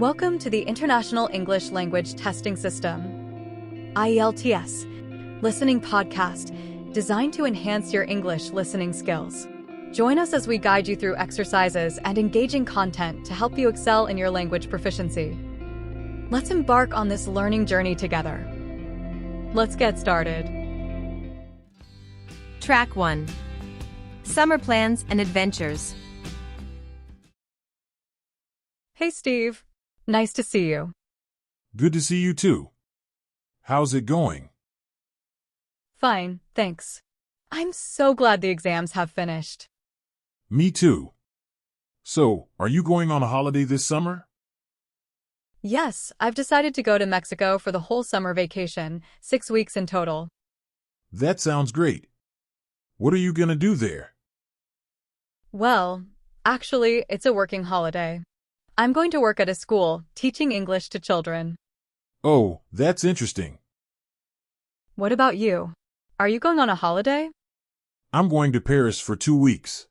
Welcome to the International English Language Testing System, ielts, listening podcast designed to enhance your English listening skills. Join us as we guide you through exercises and engaging content to help you excel in your language proficiency. Let's embark on this learning journey together. Let's get started. Track 1. Summer Plans and Adventures. Hey, Steve. Nice to see you. Good to see you too. How's it going? Fine, thanks. I'm so glad the exams have finished. Me too. So, are you going on a holiday this summer? Yes, I've decided to go to Mexico for the whole summer vacation, 6 weeks in total. That sounds great. What are you gonna do there? Well, actually, it's a working holiday. I'm going to work at a school, teaching English to children. Oh, that's interesting. What about you? Are you going on a holiday? I'm going to Paris for 2 weeks.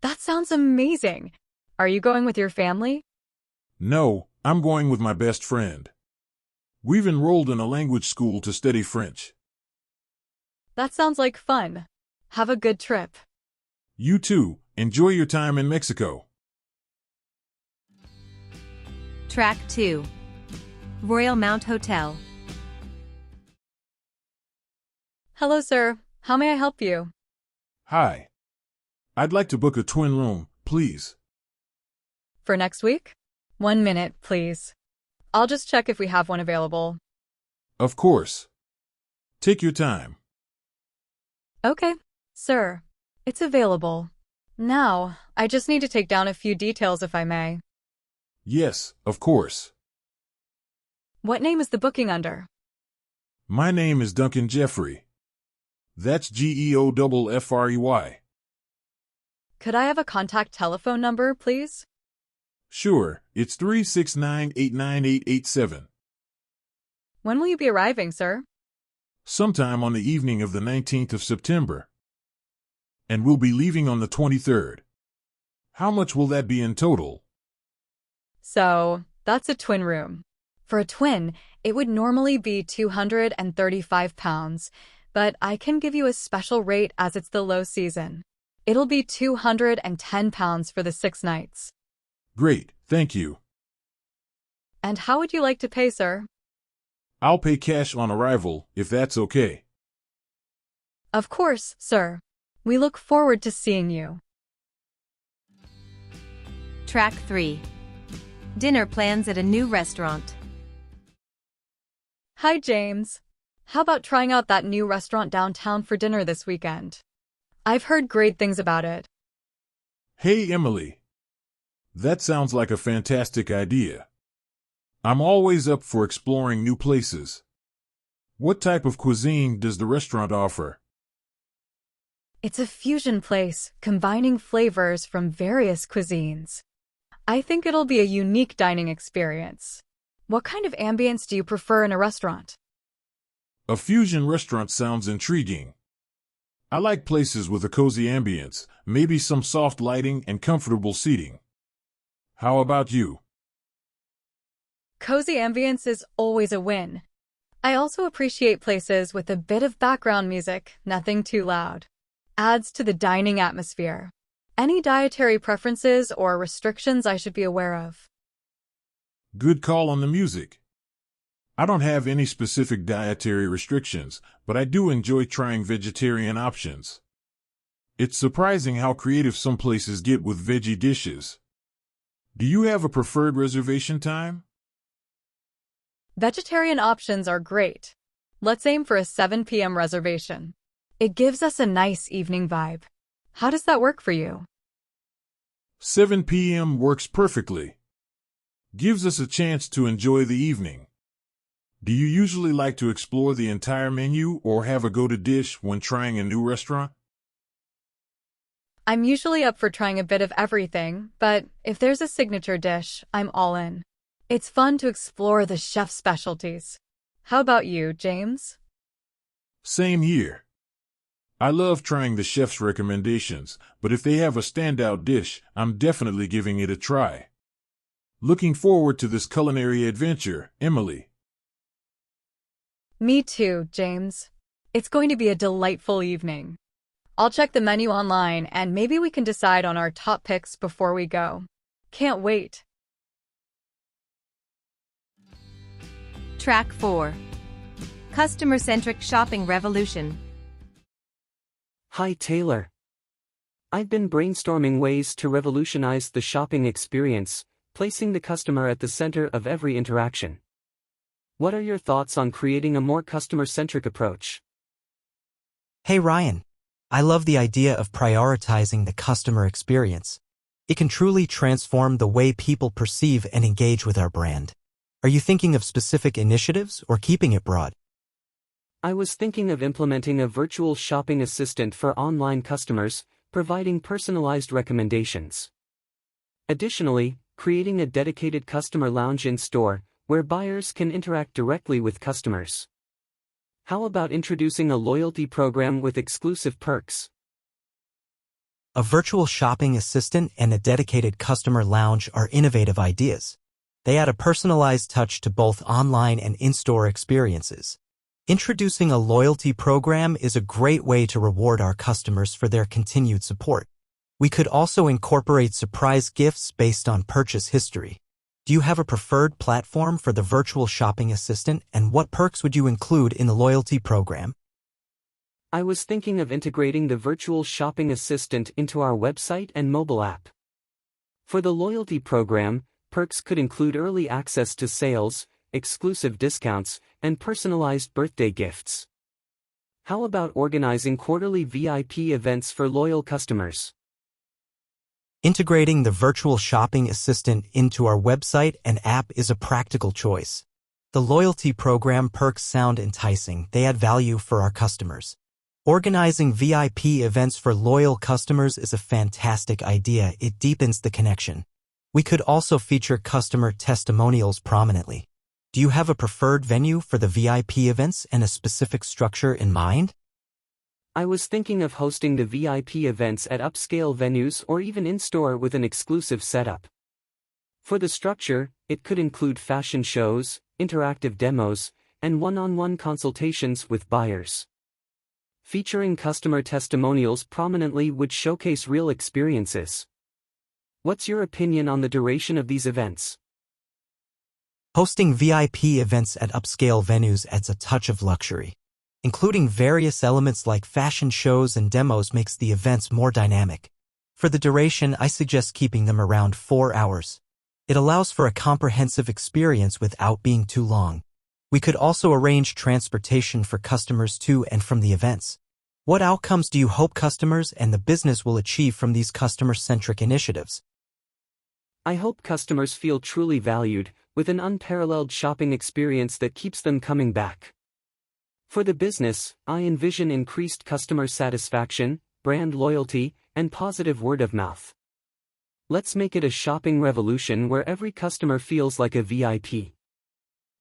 That sounds amazing. Are you going with your family? No, I'm going with my best friend. We've enrolled in a language school to study French. That sounds like fun. Have a good trip. You too. Enjoy your time in Mexico. Track 2. Royal Mount Hotel. Hello, sir. How may I help you? Hi. I'd like to book a twin room, please. For next week? 1 minute, please. I'll just check if we have one available. Of course. Take your time. Okay, sir. It's available. Now, I just need to take down a few details if I may. Yes, of course. What name is the booking under? My name is Duncan Jeffrey. That's Geoffrey. Could I have a contact telephone number, please? Sure, it's 369-89887. When will you be arriving, sir? Sometime on the evening of the 19th of September. And we'll be leaving on the 23rd. How much will that be in total? So, that's a twin room. For a twin, it would normally be £235, but I can give you a special rate as it's the low season. It'll be £210 for the 6 nights. Great, thank you. And how would you like to pay, sir? I'll pay cash on arrival, if that's okay. Of course, sir. We look forward to seeing you. Track 3. Dinner plans at a new restaurant. Hi, James. How about trying out that new restaurant downtown for dinner this weekend? I've heard great things about it. Hey, Emily. That sounds like a fantastic idea. I'm always up for exploring new places. What type of cuisine does the restaurant offer? It's a fusion place, combining flavors from various cuisines. I think it'll be a unique dining experience. What kind of ambience do you prefer in a restaurant? A fusion restaurant sounds intriguing. I like places with a cozy ambience, maybe some soft lighting and comfortable seating. How about you? Cozy ambience is always a win. I also appreciate places with a bit of background music, nothing too loud. Adds to the dining atmosphere. Any dietary preferences or restrictions I should be aware of? Good call on the music. I don't have any specific dietary restrictions, but I do enjoy trying vegetarian options. It's surprising how creative some places get with veggie dishes. Do you have a preferred reservation time? Vegetarian options are great. Let's aim for a 7 p.m. reservation. It gives us a nice evening vibe. How does that work for you? 7 p.m. works perfectly. Gives us a chance to enjoy the evening. Do you usually like to explore the entire menu or have a go-to dish when trying a new restaurant? I'm usually up for trying a bit of everything, but if there's a signature dish, I'm all in. It's fun to explore the chef's specialties. How about you, James? Same here. I love trying the chef's recommendations, but if they have a standout dish, I'm definitely giving it a try. Looking forward to this culinary adventure, Emily. Me too, James. It's going to be a delightful evening. I'll check the menu online and maybe we can decide on our top picks before we go. Can't wait. Track 4. Customer-centric shopping revolution. Hi Taylor. I've been brainstorming ways to revolutionize the shopping experience, placing the customer at the center of every interaction. What are your thoughts on creating a more customer-centric approach? Hey Ryan. I love the idea of prioritizing the customer experience. It can truly transform the way people perceive and engage with our brand. Are you thinking of specific initiatives or keeping it broad? I was thinking of implementing a virtual shopping assistant for online customers, providing personalized recommendations. Additionally, creating a dedicated customer lounge in-store, where buyers can interact directly with customers. How about introducing a loyalty program with exclusive perks? A virtual shopping assistant and a dedicated customer lounge are innovative ideas. They add a personalized touch to both online and in-store experiences. Introducing a loyalty program is a great way to reward our customers for their continued support. We could also incorporate surprise gifts based on purchase history. Do you have a preferred platform for the virtual shopping assistant, and what perks would you include in the loyalty program? I was thinking of integrating the virtual shopping assistant into our website and mobile app. For the loyalty program, perks could include early access to sales, exclusive discounts, and personalized birthday gifts. How about organizing quarterly VIP events for loyal customers? Integrating the virtual shopping assistant into our website and app is a practical choice. The loyalty program perks sound enticing. They add value for our customers. Organizing VIP events for loyal customers is a fantastic idea. It deepens the connection. We could also feature customer testimonials prominently. Do you have a preferred venue for the VIP events and a specific structure in mind? I was thinking of hosting the VIP events at upscale venues or even in-store with an exclusive setup. For the structure, it could include fashion shows, interactive demos, and one-on-one consultations with buyers. Featuring customer testimonials prominently would showcase real experiences. What's your opinion on the duration of these events? Hosting VIP events at upscale venues adds a touch of luxury. Including various elements like fashion shows and demos makes the events more dynamic. For the duration, I suggest keeping them around 4 hours. It allows for a comprehensive experience without being too long. We could also arrange transportation for customers to and from the events. What outcomes do you hope customers and the business will achieve from these customer-centric initiatives? I hope customers feel truly valued, with an unparalleled shopping experience that keeps them coming back. For the business, I envision increased customer satisfaction, brand loyalty, and positive word of mouth. Let's make it a shopping revolution where every customer feels like a VIP.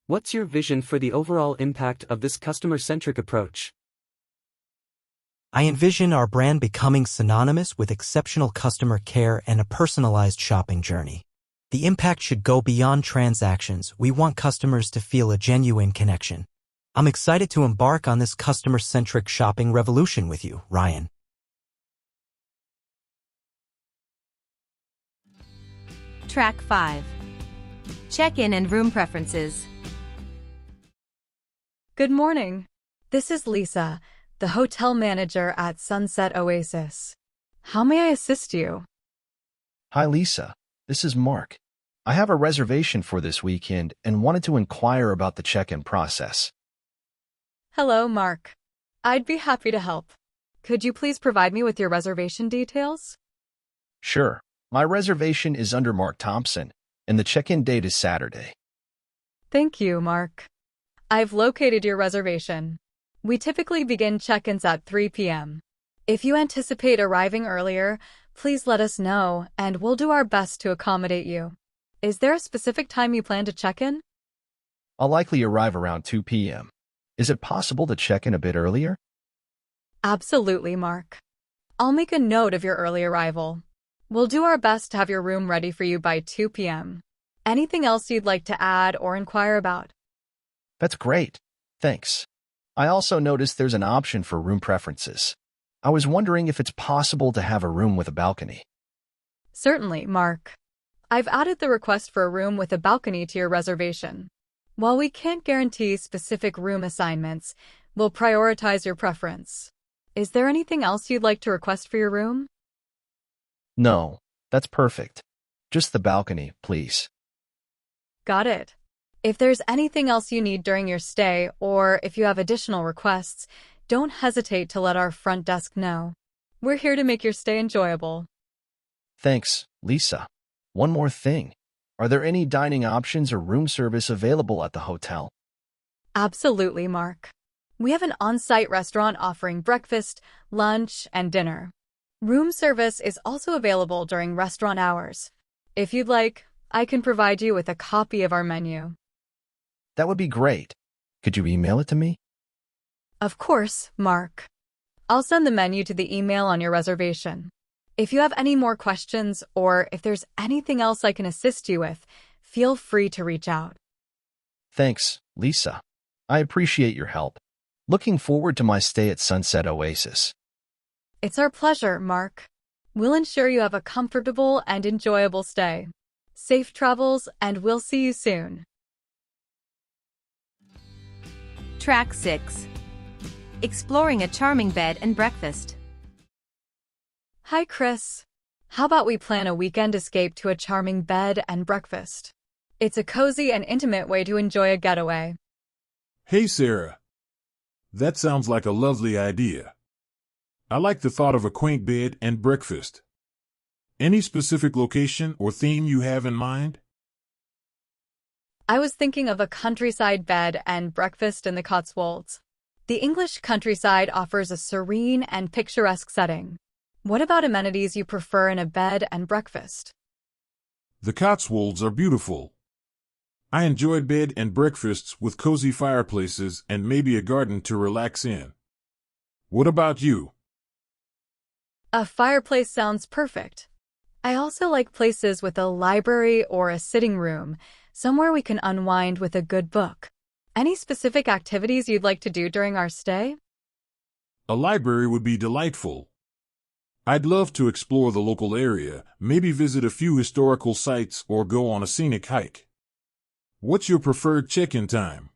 What's your vision for the overall impact of this customer-centric approach? I envision our brand becoming synonymous with exceptional customer care and a personalized shopping journey. The impact should go beyond transactions. We want customers to feel a genuine connection. I'm excited to embark on this customer-centric shopping revolution with you, Ryan. Track 5. Check-in and room preferences. Good morning. This is Lisa, the hotel manager at Sunset Oasis. How may I assist you? Hi Lisa, this is Mark. I have a reservation for this weekend and wanted to inquire about the check-in process. Hello, Mark. I'd be happy to help. Could you please provide me with your reservation details? Sure. My reservation is under Mark Thompson, and the check-in date is Saturday. Thank you, Mark. I've located your reservation. We typically begin check-ins at 3 p.m. If you anticipate arriving earlier, please let us know, and we'll do our best to accommodate you. Is there a specific time you plan to check in? I'll likely arrive around 2 p.m. Is it possible to check in a bit earlier? Absolutely, Mark. I'll make a note of your early arrival. We'll do our best to have your room ready for you by 2 p.m. Anything else you'd like to add or inquire about? That's great. Thanks. I also noticed there's an option for room preferences. I was wondering if it's possible to have a room with a balcony. Certainly, Mark. I've added the request for a room with a balcony to your reservation. While we can't guarantee specific room assignments, we'll prioritize your preference. Is there anything else you'd like to request for your room? No, that's perfect. Just the balcony, please. Got it. If there's anything else you need during your stay, or if you have additional requests, don't hesitate to let our front desk know. We're here to make your stay enjoyable. Thanks, Lisa. One more thing. Are there any dining options or room service available at the hotel? Absolutely, Mark. We have an on-site restaurant offering breakfast, lunch, and dinner. Room service is also available during restaurant hours. If you'd like, I can provide you with a copy of our menu. That would be great. Could you email it to me? Of course, Mark. I'll send the menu to the email on your reservation. If you have any more questions or if there's anything else I can assist you with, feel free to reach out. Thanks, Lisa. I appreciate your help. Looking forward to my stay at Sunset Oasis. It's our pleasure, Mark. We'll ensure you have a comfortable and enjoyable stay. Safe travels, and we'll see you soon. Track 6. Exploring a charming bed and breakfast. Hi, Chris. How about we plan a weekend escape to a charming bed and breakfast? It's a cozy and intimate way to enjoy a getaway. Hey, Sarah. That sounds like a lovely idea. I like the thought of a quaint bed and breakfast. Any specific location or theme you have in mind? I was thinking of a countryside bed and breakfast in the Cotswolds. The English countryside offers a serene and picturesque setting. What about amenities you prefer in a bed and breakfast? The Cotswolds are beautiful. I enjoy bed and breakfasts with cozy fireplaces and maybe a garden to relax in. What about you? A fireplace sounds perfect. I also like places with a library or a sitting room, somewhere we can unwind with a good book. Any specific activities you'd like to do during our stay? A library would be delightful. I'd love to explore the local area, maybe visit a few historical sites or go on a scenic hike. What's your preferred check-in time?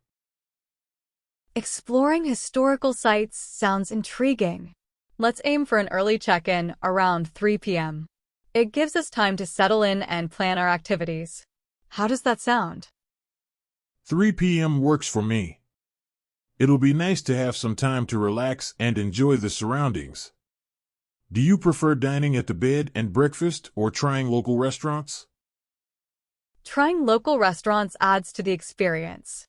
Exploring historical sites sounds intriguing. Let's aim for an early check-in around 3 p.m. It gives us time to settle in and plan our activities. How does that sound? 3 p.m. works for me. It'll be nice to have some time to relax and enjoy the surroundings. Do you prefer dining at the bed and breakfast or trying local restaurants? Trying local restaurants adds to the experience.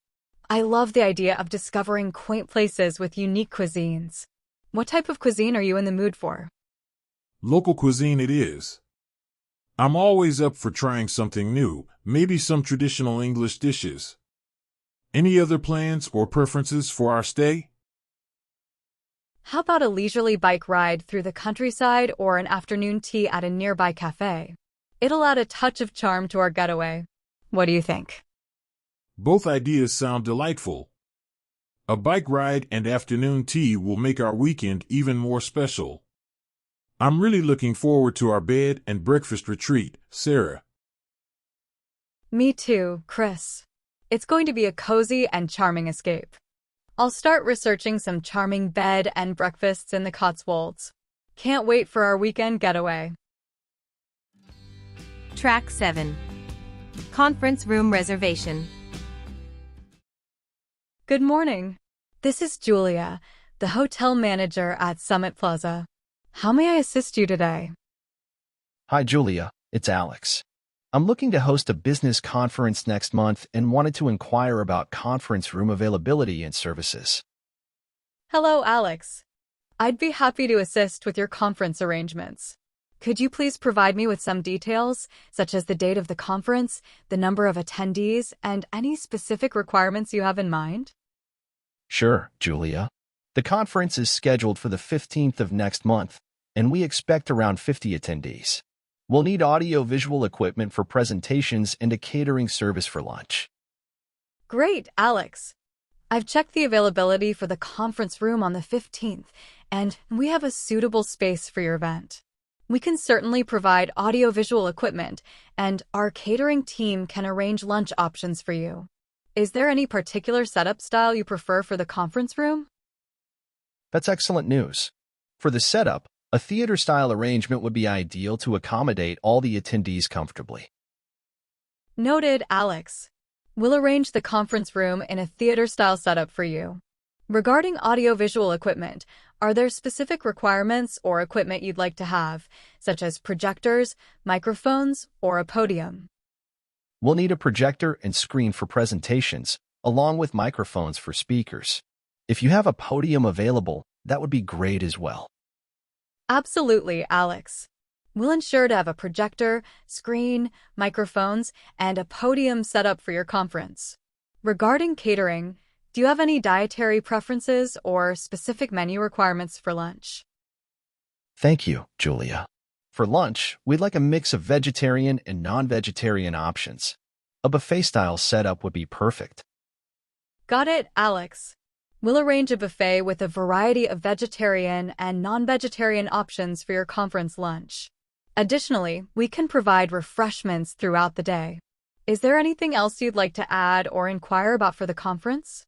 I love the idea of discovering quaint places with unique cuisines. What type of cuisine are you in the mood for? Local cuisine it is. I'm always up for trying something new, maybe some traditional English dishes. Any other plans or preferences for our stay? How about a leisurely bike ride through the countryside or an afternoon tea at a nearby cafe? It'll add a touch of charm to our getaway. What do you think? Both ideas sound delightful. A bike ride and afternoon tea will make our weekend even more special. I'm really looking forward to our bed and breakfast retreat, Sarah. Me too, Chris. It's going to be a cozy and charming escape. I'll start researching some charming bed and breakfasts in the Cotswolds. Can't wait for our weekend getaway. Track 7. Conference room reservation. Good morning. This is Julia, the hotel manager at Summit Plaza. How may I assist you today? Hi, Julia. It's Alex. I'm looking to host a business conference next month and wanted to inquire about conference room availability and services. Hello, Alex. I'd be happy to assist with your conference arrangements. Could you please provide me with some details, such as the date of the conference, the number of attendees, and any specific requirements you have in mind? Sure, Julia. The conference is scheduled for the 15th of next month, and we expect around 50 attendees. We'll need audio-visual equipment for presentations and a catering service for lunch. Great, Alex. I've checked the availability for the conference room on the 15th, and we have a suitable space for your event. We can certainly provide audio-visual equipment, and our catering team can arrange lunch options for you. Is there any particular setup style you prefer for the conference room? That's excellent news. For the setup, a theater-style arrangement would be ideal to accommodate all the attendees comfortably. Noted, Alex. We'll arrange the conference room in a theater-style setup for you. Regarding audiovisual equipment, are there specific requirements or equipment you'd like to have, such as projectors, microphones, or a podium? We'll need a projector and screen for presentations, along with microphones for speakers. If you have a podium available, that would be great as well. Absolutely, Alex. We'll ensure to have a projector, screen, microphones, and a podium set up for your conference. Regarding catering, do you have any dietary preferences or specific menu requirements for lunch? Thank you, Julia. For lunch, we'd like a mix of vegetarian and non-vegetarian options. A buffet-style setup would be perfect. Got it, Alex. We'll arrange a buffet with a variety of vegetarian and non-vegetarian options for your conference lunch. Additionally, we can provide refreshments throughout the day. Is there anything else you'd like to add or inquire about for the conference?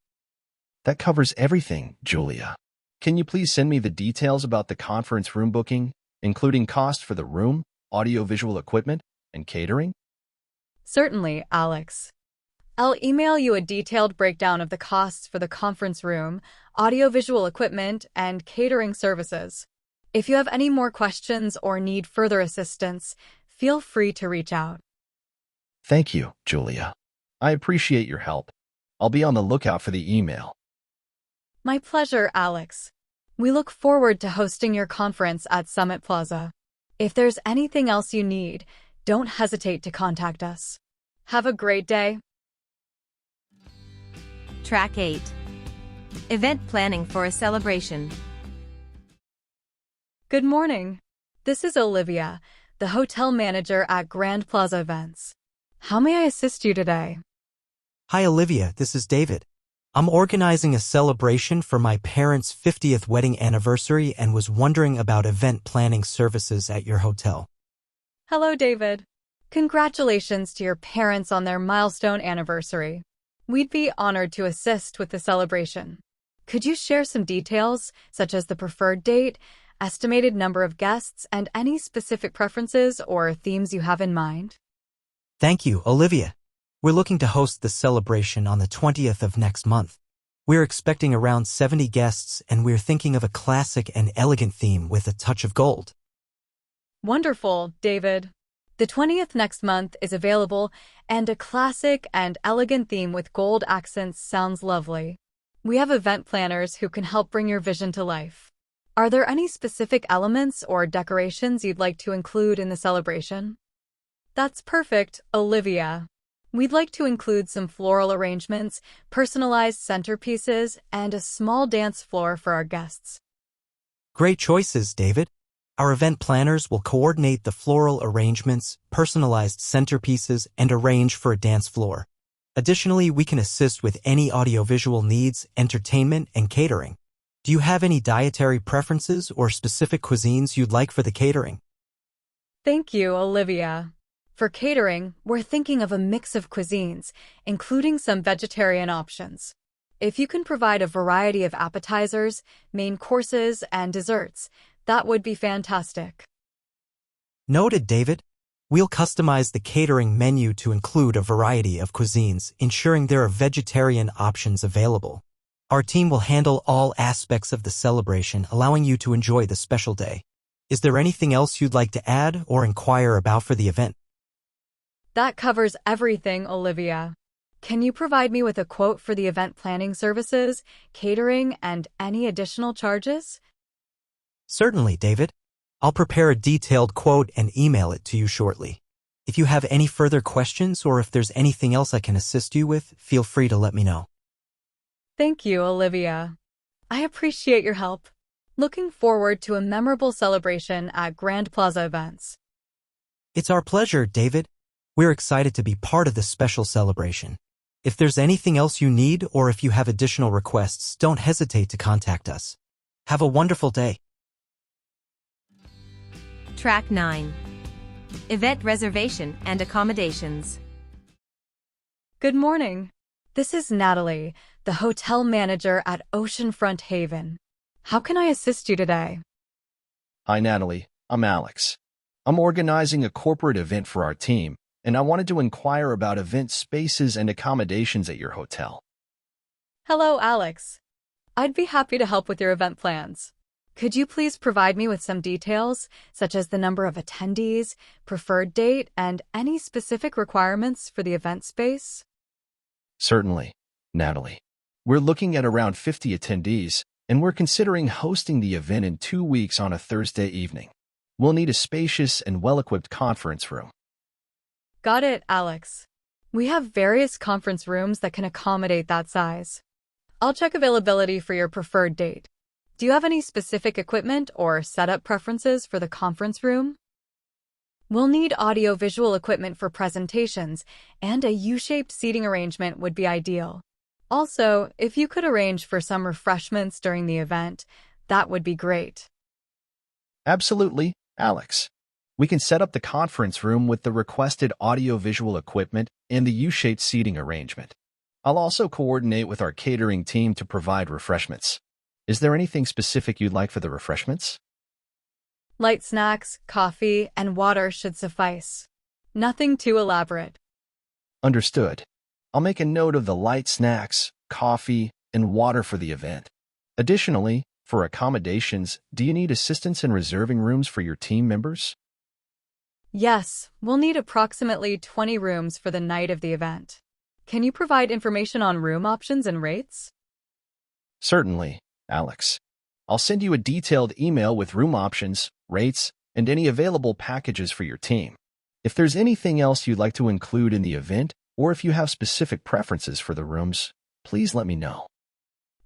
That covers everything, Julia. Can you please send me the details about the conference room booking, including cost for the room, audiovisual equipment, and catering? Certainly, Alex. I'll email you a detailed breakdown of the costs for the conference room, audiovisual equipment, and catering services. If you have any more questions or need further assistance, feel free to reach out. Thank you, Julia. I appreciate your help. I'll be on the lookout for the email. My pleasure, Alex. We look forward to hosting your conference at Summit Plaza. If there's anything else you need, don't hesitate to contact us. Have a great day. Track 8. Event planning for a celebration. Good morning. This is Olivia, the hotel manager at Grand Plaza Events. How may I assist you today? Hi Olivia, this is David. I'm organizing a celebration for my parents' 50th wedding anniversary and was wondering about event planning services at your hotel. Hello, David. Congratulations to your parents on their milestone anniversary. We'd be honored to assist with the celebration. Could you share some details, such as the preferred date, estimated number of guests, and any specific preferences or themes you have in mind? Thank you, Olivia. We're looking to host the celebration on the 20th of next month. We're expecting around 70 guests, and we're thinking of a classic and elegant theme with a touch of gold. Wonderful, David. The 20th next month is available, and a classic and elegant theme with gold accents sounds lovely. We have event planners who can help bring your vision to life. Are there any specific elements or decorations you'd like to include in the celebration? That's perfect, Olivia. We'd like to include some floral arrangements, personalized centerpieces, and a small dance floor for our guests. Great choices, David. Our event planners will coordinate the floral arrangements, personalized centerpieces, and arrange for a dance floor. Additionally, we can assist with any audiovisual needs, entertainment, and catering. Do you have any dietary preferences or specific cuisines you'd like for the catering? Thank you, Olivia. For catering, we're thinking of a mix of cuisines, including some vegetarian options. If you can provide a variety of appetizers, main courses, and desserts, that would be fantastic. Noted, David. We'll customize the catering menu to include a variety of cuisines, ensuring there are vegetarian options available. Our team will handle all aspects of the celebration, allowing you to enjoy the special day. Is there anything else you'd like to add or inquire about for the event? That covers everything, Olivia. Can you provide me with a quote for the event planning services, catering, and any additional charges? Certainly, David. I'll prepare a detailed quote and email it to you shortly. If you have any further questions or if there's anything else I can assist you with, feel free to let me know. Thank you, Olivia. I appreciate your help. Looking forward to a memorable celebration at Grand Plaza Events. It's our pleasure, David. We're excited to be part of this special celebration. If there's anything else you need or if you have additional requests, don't hesitate to contact us. Have a wonderful day. Track 9. Event reservation and accommodations. Good morning. This is Natalie, the hotel manager at Oceanfront Haven. How can I assist you today? Hi, Natalie. I'm Alex. I'm organizing a corporate event for our team, and I wanted to inquire about event spaces and accommodations at your hotel. Hello, Alex. I'd be happy to help with your event plans. Could you please provide me with some details, such as the number of attendees, preferred date, and any specific requirements for the event space? Certainly, Natalie. We're looking at around 50 attendees, and we're considering hosting the event in 2 weeks on a Thursday evening. We'll need a spacious and well-equipped conference room. Got it, Alex. We have various conference rooms that can accommodate that size. I'll check availability for your preferred date. Do you have any specific equipment or setup preferences for the conference room? We'll need audio-visual equipment for presentations, and a U-shaped seating arrangement would be ideal. Also, if you could arrange for some refreshments during the event, that would be great. Absolutely, Alex. We can set up the conference room with the requested audio-visual equipment and the U-shaped seating arrangement. I'll also coordinate with our catering team to provide refreshments. Is there anything specific you'd like for the refreshments? Light snacks, coffee, and water should suffice. Nothing too elaborate. Understood. I'll make a note of the light snacks, coffee, and water for the event. Additionally, for accommodations, do you need assistance in reserving rooms for your team members? Yes, we'll need approximately 20 rooms for the night of the event. Can you provide information on room options and rates? Certainly, Alex. I'll send you a detailed email with room options, rates, and any available packages for your team. If there's anything else you'd like to include in the event, or if you have specific preferences for the rooms, please let me know.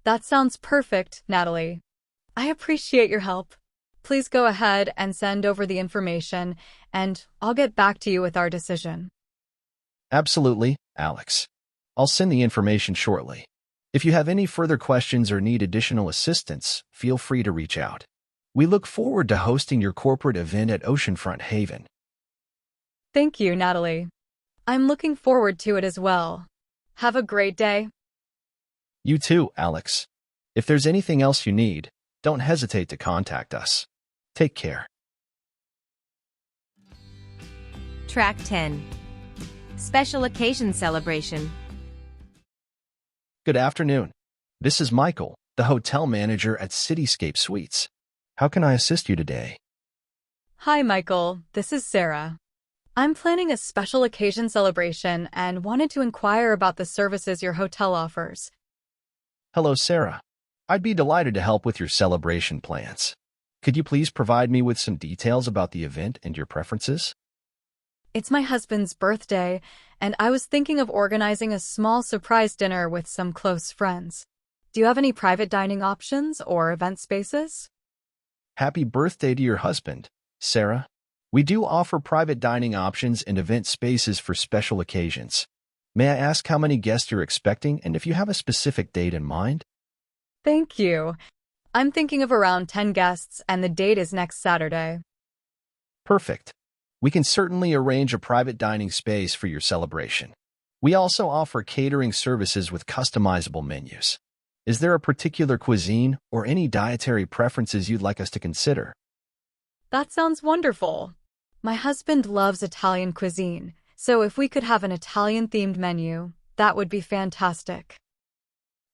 That sounds perfect, Natalie. I appreciate your help. Please go ahead and send over the information, and I'll get back to you with our decision. Absolutely, Alex. I'll send the information shortly. If you have any further questions or need additional assistance, feel free to reach out. We look forward to hosting your corporate event at Oceanfront Haven. Thank you, Natalie. I'm looking forward to it as well. Have a great day. You too, Alex. If there's anything else you need, don't hesitate to contact us. Take care. Track 10. Special occasion celebration. Good afternoon. This is Michael, the hotel manager at Cityscape Suites. How can I assist you today? Hi, Michael. This is Sarah. I'm planning a special occasion celebration and wanted to inquire about the services your hotel offers. Hello, Sarah. I'd be delighted to help with your celebration plans. Could you please provide me with some details about the event and your preferences? It's my husband's birthday, and I was thinking of organizing a small surprise dinner with some close friends. Do you have any private dining options or event spaces? Happy birthday to your husband, Sarah. We do offer private dining options and event spaces for special occasions. May I ask how many guests you're expecting and if you have a specific date in mind? Thank you. I'm thinking of around 10 guests, and the date is next Saturday. Perfect. We can certainly arrange a private dining space for your celebration. We also offer catering services with customizable menus. Is there a particular cuisine or any dietary preferences you'd like us to consider? That sounds wonderful. My husband loves Italian cuisine, so if we could have an Italian-themed menu, that would be fantastic.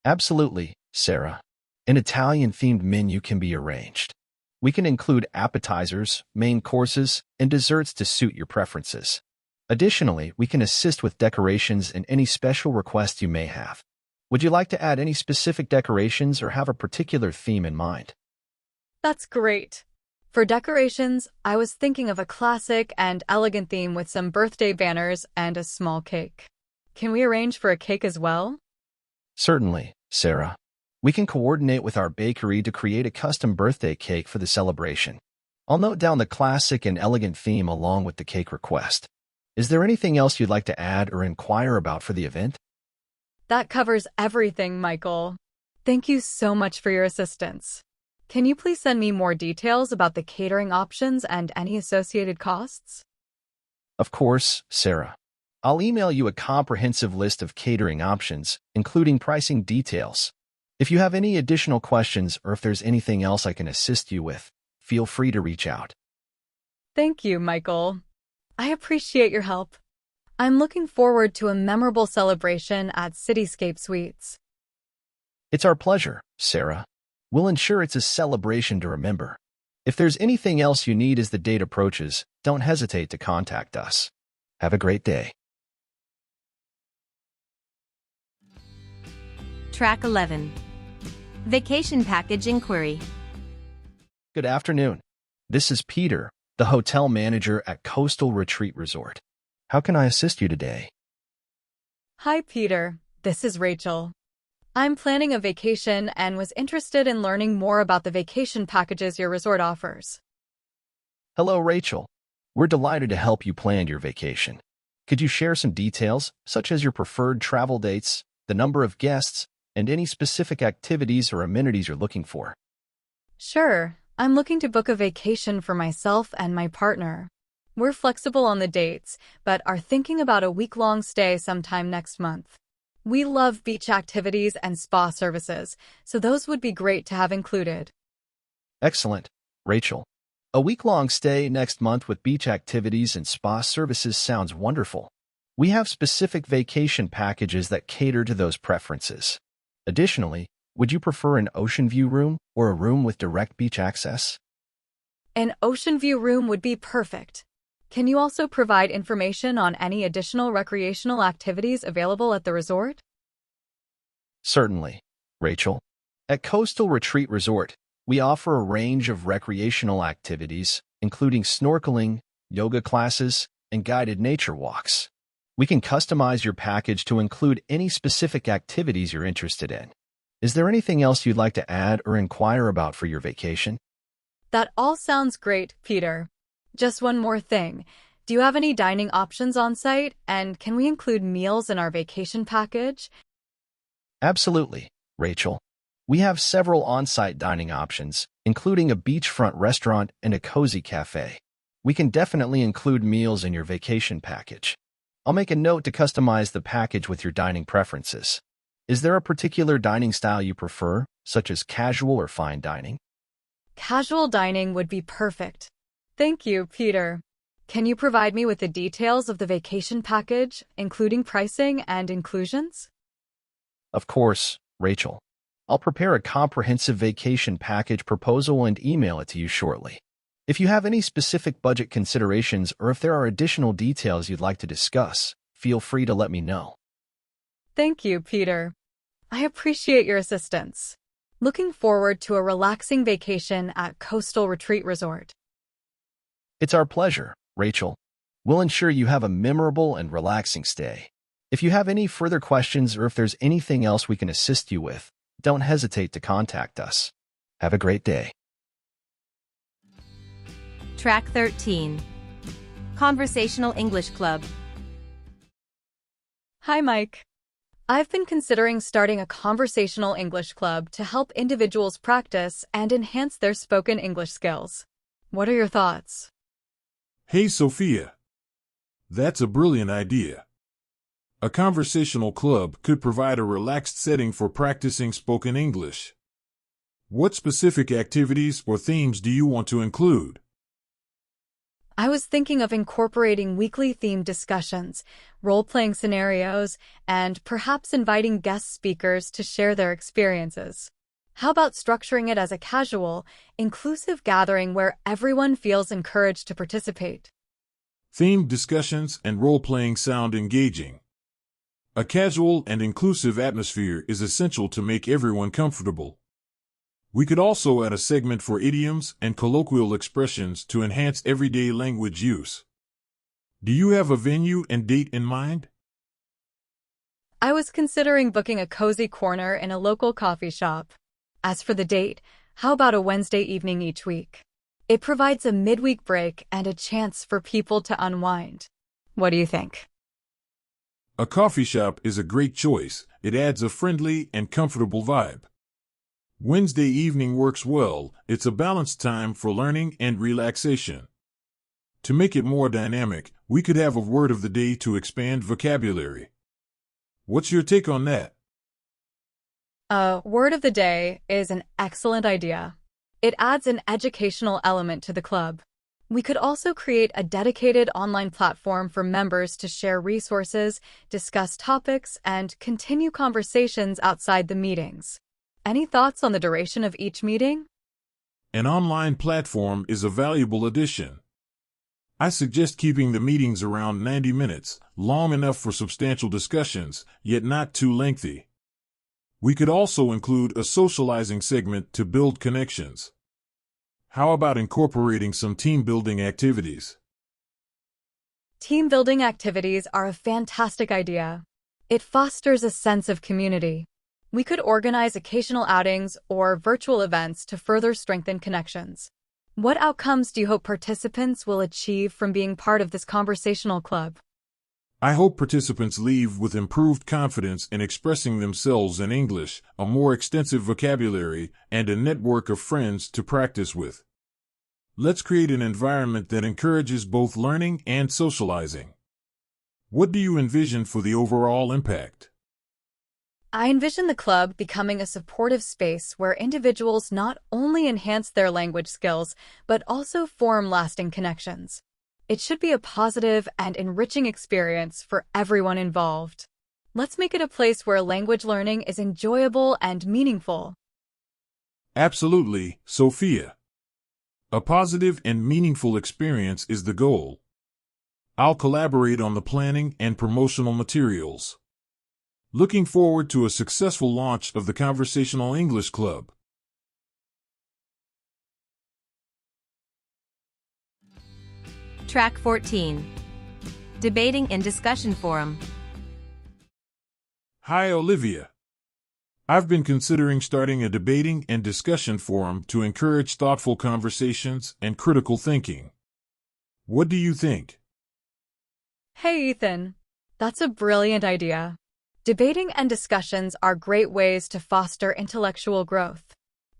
Absolutely, Sarah. An Italian-themed menu can be arranged. We can include appetizers, main courses, and desserts to suit your preferences. Additionally, we can assist with decorations and any special requests you may have. Would you like to add any specific decorations or have a particular theme in mind? That's great. For decorations, I was thinking of a classic and elegant theme with some birthday banners and a small cake. Can we arrange for a cake as well? Certainly, Sarah. We can coordinate with our bakery to create a custom birthday cake for the celebration. I'll note down the classic and elegant theme along with the cake request. Is there anything else you'd like to add or inquire about for the event? That covers everything, Michael. Thank you so much for your assistance. Can you please send me more details about the catering options and any associated costs? Of course, Sarah. I'll email you a comprehensive list of catering options, including pricing details. If you have any additional questions or if there's anything else I can assist you with, feel free to reach out. Thank you, Michael. I appreciate your help. I'm looking forward to a memorable celebration at Cityscape Suites. It's our pleasure, Sarah. We'll ensure it's a celebration to remember. If there's anything else you need as the date approaches, don't hesitate to contact us. Have a great day. Track 11. Vacation Package Inquiry. Good afternoon. This is Peter, the hotel manager at Coastal Retreat Resort. How can I assist you today? Hi, Peter. This is Rachel. I'm planning a vacation and was interested in learning more about the vacation packages your resort offers. Hello, Rachel. We're delighted to help you plan your vacation. Could you share some details, such as your preferred travel dates, the number of guests, and any specific activities or amenities you're looking for? Sure. I'm looking to book a vacation for myself and my partner. We're flexible on the dates, but are thinking about a week-long stay sometime next month. We love beach activities and spa services, so those would be great to have included. Excellent, Rachel. A week-long stay next month with beach activities and spa services sounds wonderful. We have specific vacation packages that cater to those preferences. Additionally, would you prefer an ocean view room or a room with direct beach access? An ocean view room would be perfect. Can you also provide information on any additional recreational activities available at the resort? Certainly, Rachel. At Coastal Retreat Resort, we offer a range of recreational activities, including snorkeling, yoga classes, and guided nature walks. We can customize your package to include any specific activities you're interested in. Is there anything else you'd like to add or inquire about for your vacation? That all sounds great, Peter. Just one more thing. Do you have any dining options on site, and can we include meals in our vacation package? Absolutely, Rachel. We have several on-site dining options, including a beachfront restaurant and a cozy cafe. We can definitely include meals in your vacation package. I'll make a note to customize the package with your dining preferences. Is there a particular dining style you prefer, such as casual or fine dining? Casual dining would be perfect. Thank you, Peter. Can you provide me with the details of the vacation package, including pricing and inclusions? Of course, Rachel. I'll prepare a comprehensive vacation package proposal and email it to you shortly. If you have any specific budget considerations or if there are additional details you'd like to discuss, feel free to let me know. Thank you, Peter. I appreciate your assistance. Looking forward to a relaxing vacation at Coastal Retreat Resort. It's our pleasure, Rachel. We'll ensure you have a memorable and relaxing stay. If you have any further questions or if there's anything else we can assist you with, don't hesitate to contact us. Have a great day. Track 13. Conversational English Club. Hi, Mike. I've been considering starting a conversational English club to help individuals practice and enhance their spoken English skills. What are your thoughts? Hey, Sophia. That's a brilliant idea. A conversational club could provide a relaxed setting for practicing spoken English. What specific activities or themes do you want to include? I was thinking of incorporating weekly themed discussions, role-playing scenarios, and perhaps inviting guest speakers to share their experiences. How about structuring it as a casual, inclusive gathering where everyone feels encouraged to participate? Themed discussions and role-playing sound engaging. A casual and inclusive atmosphere is essential to make everyone comfortable. We could also add a segment for idioms and colloquial expressions to enhance everyday language use. Do you have a venue and date in mind? I was considering booking a cozy corner in a local coffee shop. As for the date, how about a Wednesday evening each week? It provides a midweek break and a chance for people to unwind. What do you think? A coffee shop is a great choice. It adds a friendly and comfortable vibe. Wednesday evening works well. It's a balanced time for learning and relaxation. To make it more dynamic, we could have a word of the day to expand vocabulary. What's your take on that? A word of the day is an excellent idea. It adds an educational element to the club. We could also create a dedicated online platform for members to share resources, discuss topics, and continue conversations outside the meetings. Any thoughts on the duration of each meeting? An online platform is a valuable addition. I suggest keeping the meetings around 90 minutes, long enough for substantial discussions, yet not too lengthy. We could also include a socializing segment to build connections. How about incorporating some team-building activities? Team-building activities are a fantastic idea. It fosters a sense of community. We could organize occasional outings or virtual events to further strengthen connections. What outcomes do you hope participants will achieve from being part of this conversational club? I hope participants leave with improved confidence in expressing themselves in English, a more extensive vocabulary, and a network of friends to practice with. Let's create an environment that encourages both learning and socializing. What do you envision for the overall impact? I envision the club becoming a supportive space where individuals not only enhance their language skills, but also form lasting connections. It should be a positive and enriching experience for everyone involved. Let's make it a place where language learning is enjoyable and meaningful. Absolutely, Sophia. A positive and meaningful experience is the goal. I'll collaborate on the planning and promotional materials. Looking forward to a successful launch of the Conversational English Club. Track 14. Debating and Discussion Forum. Hi, Olivia. I've been considering starting a debating and discussion forum to encourage thoughtful conversations and critical thinking. What do you think? Hey, Ethan. That's a brilliant idea. Debating and discussions are great ways to foster intellectual growth.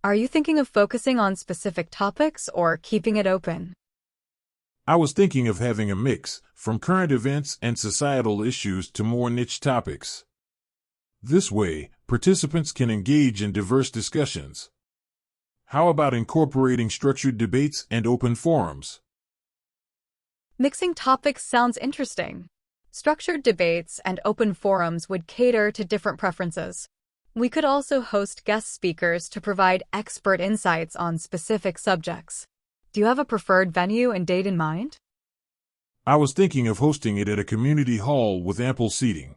Are you thinking of focusing on specific topics or keeping it open? I was thinking of having a mix, from current events and societal issues to more niche topics. This way, participants can engage in diverse discussions. How about incorporating structured debates and open forums? Mixing topics sounds interesting. Structured debates and open forums would cater to different preferences. We could also host guest speakers to provide expert insights on specific subjects. Do you have a preferred venue and date in mind? I was thinking of hosting it at a community hall with ample seating.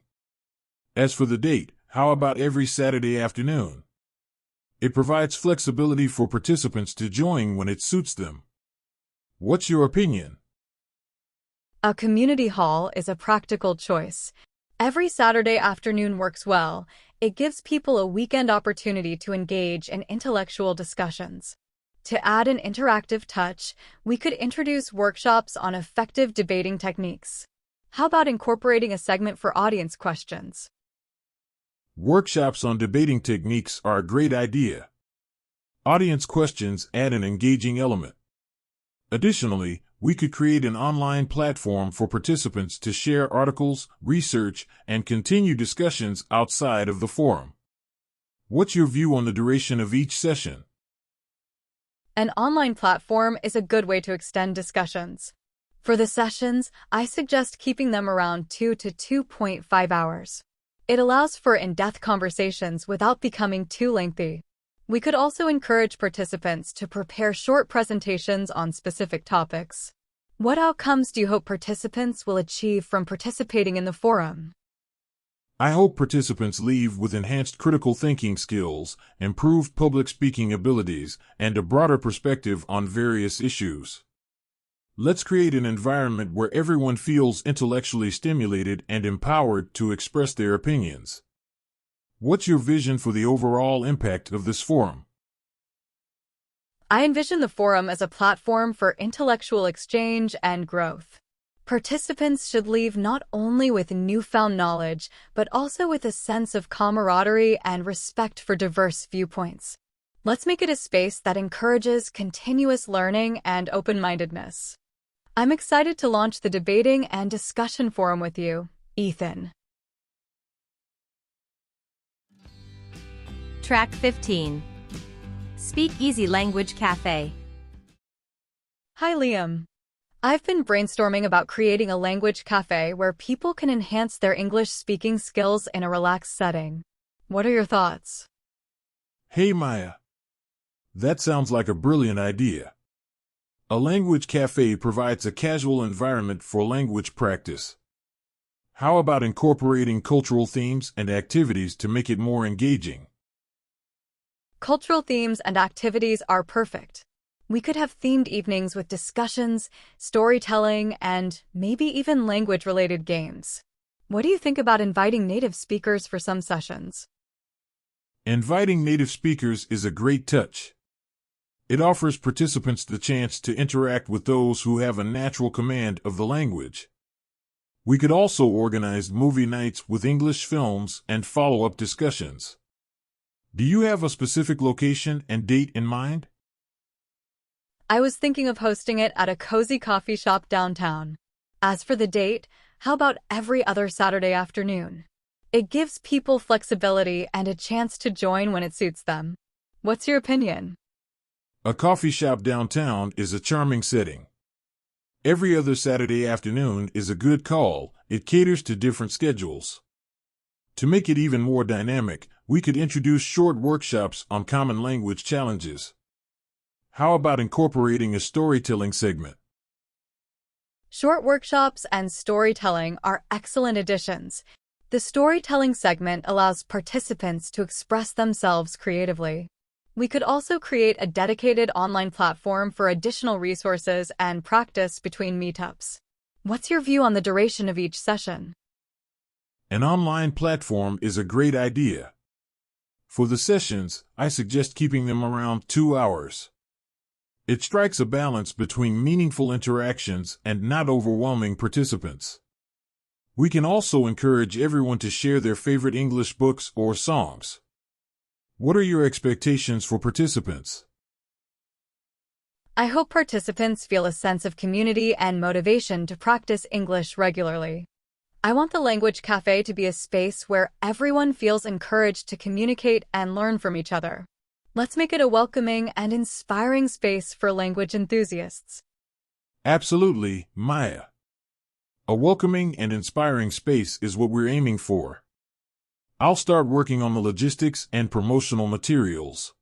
As for the date, how about every Saturday afternoon? It provides flexibility for participants to join when it suits them. What's your opinion? A community hall is a practical choice. Every Saturday afternoon works well. It gives people a weekend opportunity to engage in intellectual discussions. To add an interactive touch, we could introduce workshops on effective debating techniques. How about incorporating a segment for audience questions? Workshops on debating techniques are a great idea. Audience questions add an engaging element. Additionally, we could create an online platform for participants to share articles, research, and continue discussions outside of the forum. What's your view on the duration of each session? An online platform is a good way to extend discussions. For the sessions, I suggest keeping them around 2 to 2.5 hours. It allows for in-depth conversations without becoming too lengthy. We could also encourage participants to prepare short presentations on specific topics. What outcomes do you hope participants will achieve from participating in the forum? I hope participants leave with enhanced critical thinking skills, improved public speaking abilities, and a broader perspective on various issues. Let's create an environment where everyone feels intellectually stimulated and empowered to express their opinions. What's your vision for the overall impact of this forum? I envision the forum as a platform for intellectual exchange and growth. Participants should leave not only with newfound knowledge, but also with a sense of camaraderie and respect for diverse viewpoints. Let's make it a space that encourages continuous learning and open-mindedness. I'm excited to launch the debating and discussion forum with you, Ethan. Track 15. Speak Easy Language Cafe. Hi, Liam. I've been brainstorming about creating a language cafe where people can enhance their English speaking skills in a relaxed setting. What are your thoughts? Hey, Maya. That sounds like a brilliant idea. A language cafe provides a casual environment for language practice. How about incorporating cultural themes and activities to make it more engaging? Cultural themes and activities are perfect. We could have themed evenings with discussions, storytelling, and maybe even language-related games. What do you think about inviting native speakers for some sessions? Inviting native speakers is a great touch. It offers participants the chance to interact with those who have a natural command of the language. We could also organize movie nights with English films and follow-up discussions. Do you have a specific location and date in mind? I was thinking of hosting it at a cozy coffee shop downtown. As for the date, how about every other Saturday afternoon? It gives people flexibility and a chance to join when it suits them. What's your opinion? A coffee shop downtown is a charming setting. Every other Saturday afternoon is a good call. It caters to different schedules. To make it even more dynamic, we could introduce short workshops on common language challenges. How about incorporating a storytelling segment? Short workshops and storytelling are excellent additions. The storytelling segment allows participants to express themselves creatively. We could also create a dedicated online platform for additional resources and practice between meetups. What's your view on the duration of each session? An online platform is a great idea. For the sessions, I suggest keeping them around 2 hours. It strikes a balance between meaningful interactions and not overwhelming participants. We can also encourage everyone to share their favorite English books or songs. What are your expectations for participants? I hope participants feel a sense of community and motivation to practice English regularly. I want the Language Cafe to be a space where everyone feels encouraged to communicate and learn from each other. Let's make it a welcoming and inspiring space for language enthusiasts. Absolutely, Maya. A welcoming and inspiring space is what we're aiming for. I'll start working on the logistics and promotional materials.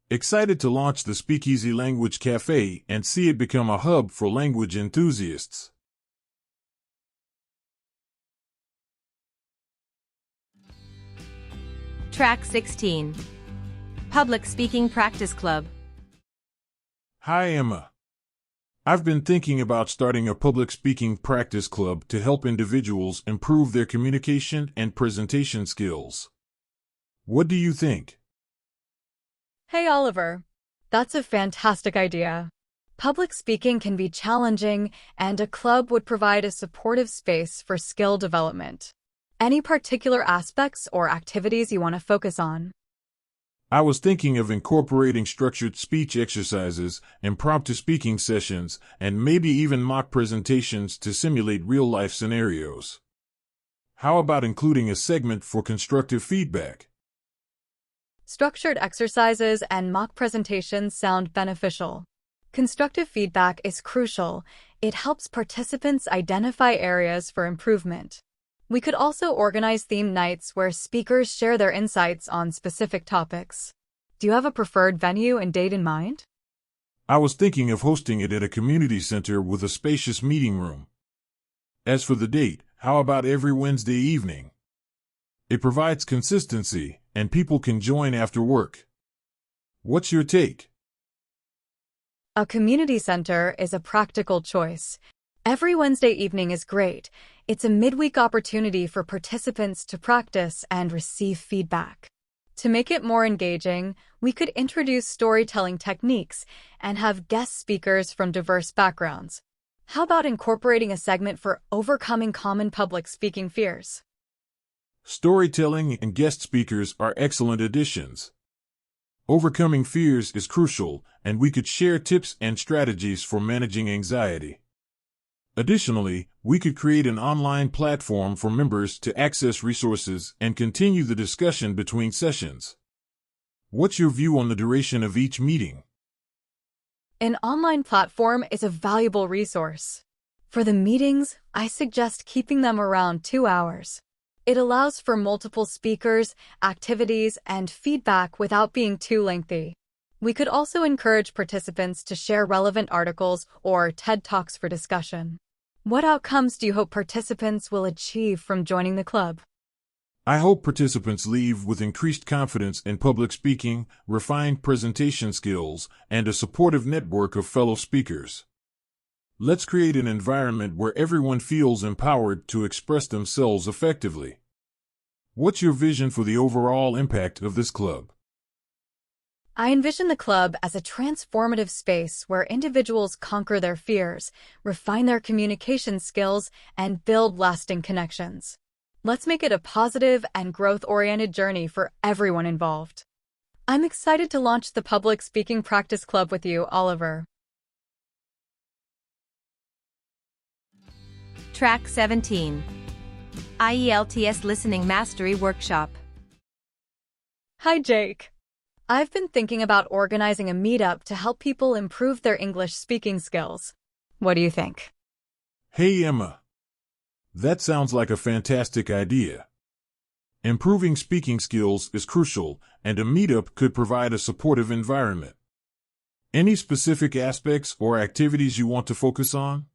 Excited to launch the Speakeasy Language Cafe and see it become a hub for language enthusiasts. Track 16. Public Speaking Practice Club. Hi, Emma. I've been thinking about starting a public speaking practice club to help individuals improve their communication and presentation skills. What do you think? Hey, Oliver. That's a fantastic idea. Public speaking can be challenging, and a club would provide a supportive space for skill development. Any particular aspects or activities you want to focus on? I was thinking of incorporating structured speech exercises, impromptu speaking sessions, and maybe even mock presentations to simulate real-life scenarios. How about including a segment for constructive feedback? Structured exercises and mock presentations sound beneficial. Constructive feedback is crucial. It helps participants identify areas for improvement. We could also organize themed nights where speakers share their insights on specific topics. Do you have a preferred venue and date in mind? I was thinking of hosting it at a community center with a spacious meeting room. As for the date, how about every Wednesday evening? It provides consistency, and people can join after work. What's your take? A community center is a practical choice. Every Wednesday evening is great. It's a midweek opportunity for participants to practice and receive feedback. To make it more engaging, we could introduce storytelling techniques and have guest speakers from diverse backgrounds. How about incorporating a segment for overcoming common public speaking fears? Storytelling and guest speakers are excellent additions. Overcoming fears is crucial, and we could share tips and strategies for managing anxiety. Additionally, we could create an online platform for members to access resources and continue the discussion between sessions. What's your view on the duration of each meeting? An online platform is a valuable resource. For the meetings, I suggest keeping them around 2 hours. It allows for multiple speakers, activities, and feedback without being too lengthy. We could also encourage participants to share relevant articles or TED Talks for discussion. What outcomes do you hope participants will achieve from joining the club? I hope participants leave with increased confidence in public speaking, refined presentation skills, and a supportive network of fellow speakers. Let's create an environment where everyone feels empowered to express themselves effectively. What's your vision for the overall impact of this club? I envision the club as a transformative space where individuals conquer their fears, refine their communication skills, and build lasting connections. Let's make it a positive and growth-oriented journey for everyone involved. I'm excited to launch the Public Speaking Practice Club with you, Oliver. Track 17. IELTS Listening Mastery Workshop. Hi, Jake. I've been thinking about organizing a meetup to help people improve their English speaking skills. What do you think? Hey, Emma. That sounds like a fantastic idea. Improving speaking skills is crucial, and a meetup could provide a supportive environment. Any specific aspects or activities you want to focus on?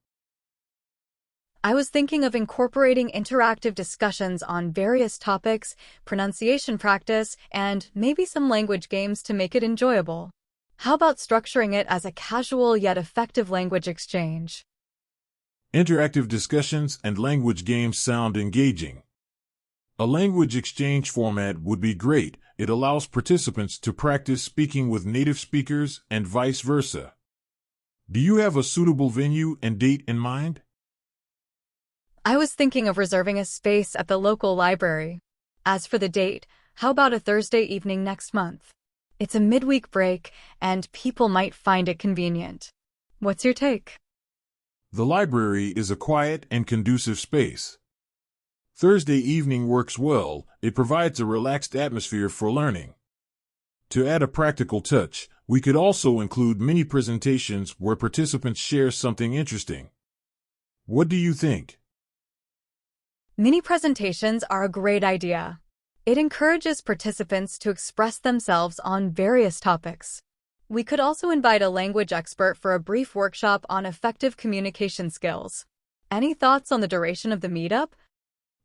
I was thinking of incorporating interactive discussions on various topics, pronunciation practice, and maybe some language games to make it enjoyable. How about structuring it as a casual yet effective language exchange? Interactive discussions and language games sound engaging. A language exchange format would be great. It allows participants to practice speaking with native speakers and vice versa. Do you have a suitable venue and date in mind? I was thinking of reserving a space at the local library. As for the date, how about a Thursday evening next month? It's a midweek break, and people might find it convenient. What's your take? The library is a quiet and conducive space. Thursday evening works well. It provides a relaxed atmosphere for learning. To add a practical touch, we could also include mini presentations where participants share something interesting. What do you think? Mini presentations are a great idea. It encourages participants to express themselves on various topics. We could also invite a language expert for a brief workshop on effective communication skills. Any thoughts on the duration of the meetup?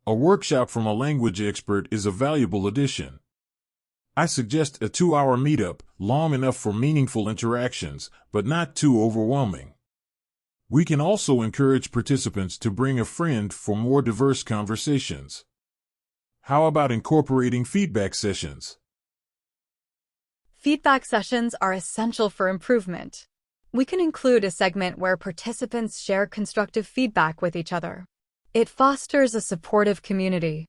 A workshop from a language expert is a valuable addition. I suggest a 2-hour meetup, long enough for meaningful interactions, but not too overwhelming. We can also encourage participants to bring a friend for more diverse conversations. How about incorporating feedback sessions? Feedback sessions are essential for improvement. We can include a segment where participants share constructive feedback with each other. It fosters a supportive community.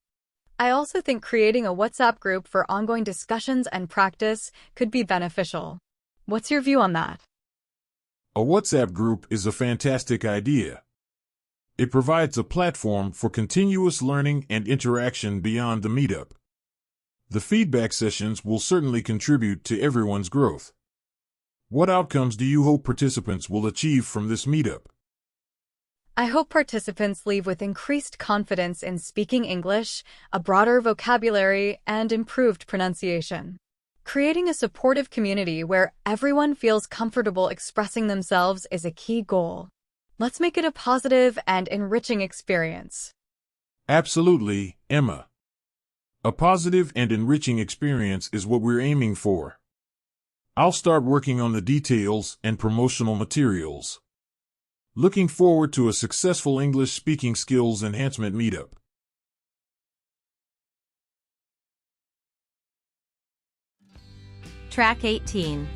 I also think creating a WhatsApp group for ongoing discussions and practice could be beneficial. What's your view on that? A WhatsApp group is a fantastic idea. It provides a platform for continuous learning and interaction beyond the meetup. The feedback sessions will certainly contribute to everyone's growth. What outcomes do you hope participants will achieve from this meetup? I hope participants leave with increased confidence in speaking English, a broader vocabulary, and improved pronunciation. Creating a supportive community where everyone feels comfortable expressing themselves is a key goal. Let's make it a positive and enriching experience. Absolutely, Emma. A positive and enriching experience is what we're aiming for. I'll start working on the details and promotional materials. Looking forward to a successful English speaking skills enhancement meetup. Track 18.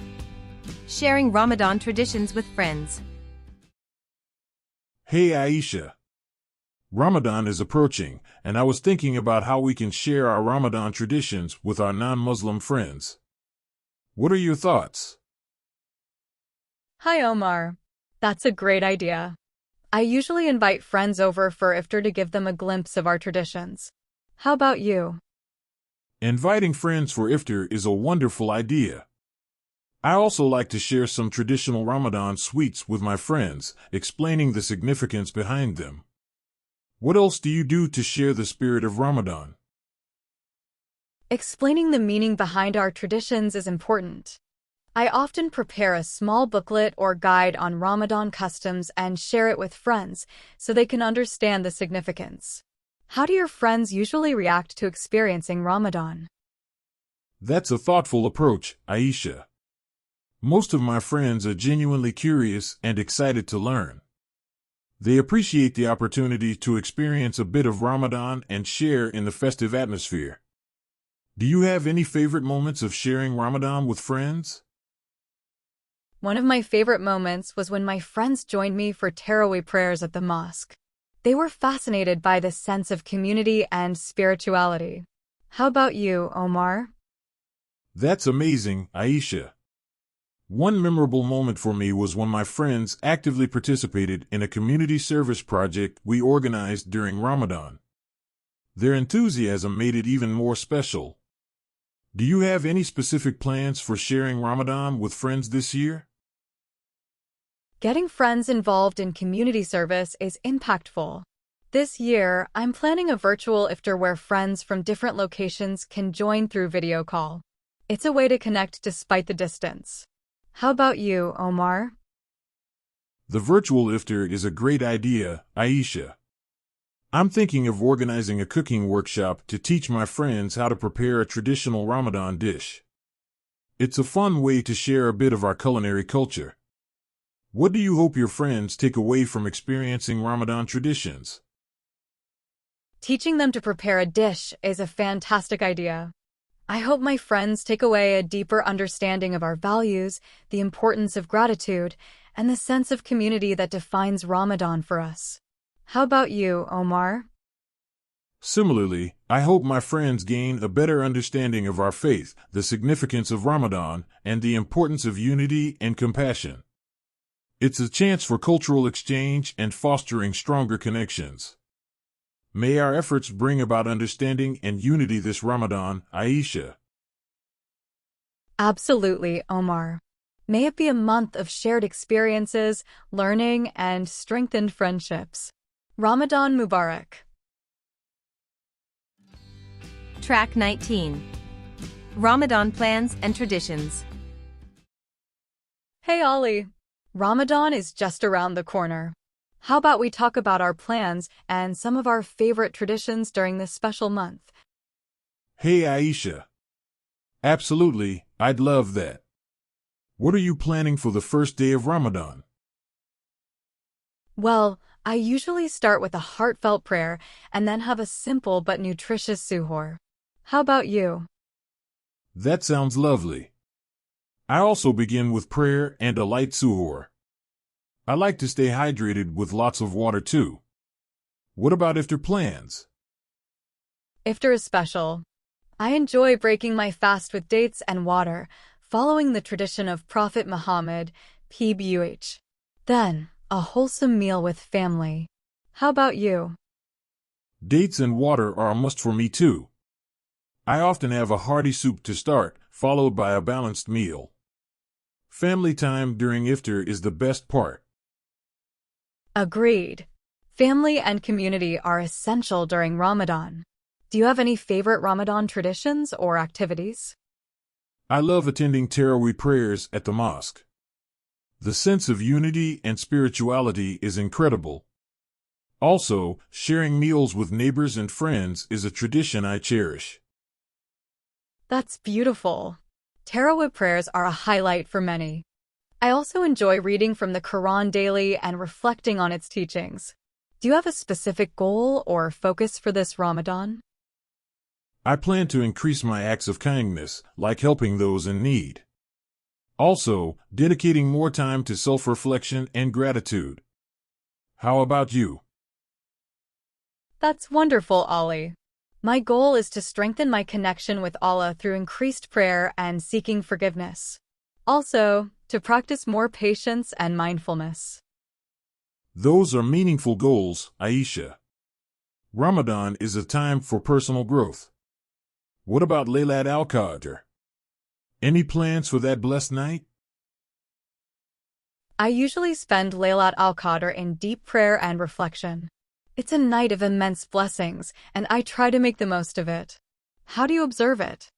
Sharing Ramadan traditions with friends. Hey Aisha. Ramadan is approaching, and I was thinking about how we can share our Ramadan traditions with our non-Muslim friends. What are your thoughts? Hi, Omar. That's a great idea. I usually invite friends over for iftar to give them a glimpse of our traditions. How about you? Inviting friends for iftar is a wonderful idea. I also like to share some traditional Ramadan sweets with my friends, explaining the significance behind them. What else do you do to share the spirit of Ramadan? Explaining the meaning behind our traditions is important. I often prepare a small booklet or guide on Ramadan customs and share it with friends so they can understand the significance. How do your friends usually react to experiencing Ramadan? That's a thoughtful approach, Aisha. Most of my friends are genuinely curious and excited to learn. They appreciate the opportunity to experience a bit of Ramadan and share in the festive atmosphere. Do you have any favorite moments of sharing Ramadan with friends? One of my favorite moments was when my friends joined me for Tarawih prayers at the mosque. They were fascinated by the sense of community and spirituality. How about you, Omar? That's amazing, Aisha. One memorable moment for me was when my friends actively participated in a community service project we organized during Ramadan. Their enthusiasm made it even more special. Do you have any specific plans for sharing Ramadan with friends this year? Getting friends involved in community service is impactful. This year, I'm planning a virtual iftar where friends from different locations can join through video call. It's a way to connect despite the distance. How about you, Omar? The virtual iftar is a great idea, Aisha. I'm thinking of organizing a cooking workshop to teach my friends how to prepare a traditional Ramadan dish. It's a fun way to share a bit of our culinary culture. What do you hope your friends take away from experiencing Ramadan traditions? Teaching them to prepare a dish is a fantastic idea. I hope my friends take away a deeper understanding of our values, the importance of gratitude, and the sense of community that defines Ramadan for us. How about you, Omar? Similarly, I hope my friends gain a better understanding of our faith, the significance of Ramadan, and the importance of unity and compassion. It's a chance for cultural exchange and fostering stronger connections. May our efforts bring about understanding and unity this Ramadan, Aisha. Absolutely, Omar. May it be a month of shared experiences, learning, and strengthened friendships. Ramadan Mubarak. Track 19. Ramadan plans and traditions. Hey, Ollie. Ramadan is just around the corner. How about we talk about our plans and some of our favorite traditions during this special month? Hey Aisha. Absolutely, I'd love that. What are you planning for the first day of Ramadan? Well, I usually start with a heartfelt prayer and then have a simple but nutritious suhoor. How about you? That sounds lovely. I also begin with prayer and a light suhoor. I like to stay hydrated with lots of water too. What about iftar plans? Iftar is special. I enjoy breaking my fast with dates and water, following the tradition of Prophet Muhammad, P.B.U.H. Then, a wholesome meal with family. How about you? Dates and water are a must for me too. I often have a hearty soup to start, followed by a balanced meal. Family time during iftar is the best part. Agreed. Family and community are essential during Ramadan. Do you have any favorite Ramadan traditions or activities? I love attending Tarawih prayers at the mosque. The sense of unity and spirituality is incredible. Also, sharing meals with neighbors and friends is a tradition I cherish. That's beautiful. Tarawih prayers are a highlight for many. I also enjoy reading from the Quran daily and reflecting on its teachings. Do you have a specific goal or focus for this Ramadan? I plan to increase my acts of kindness, like helping those in need. Also, dedicating more time to self-reflection and gratitude. How about you? That's wonderful, Ollie. My goal is to strengthen my connection with Allah through increased prayer and seeking forgiveness. Also, to practice more patience and mindfulness. Those are meaningful goals, Aisha. Ramadan is a time for personal growth. What about Laylat al-Qadr? Any plans for that blessed night? I usually spend Laylat al-Qadr in deep prayer and reflection. It's a night of immense blessings, and I try to make the most of it. How do you observe it?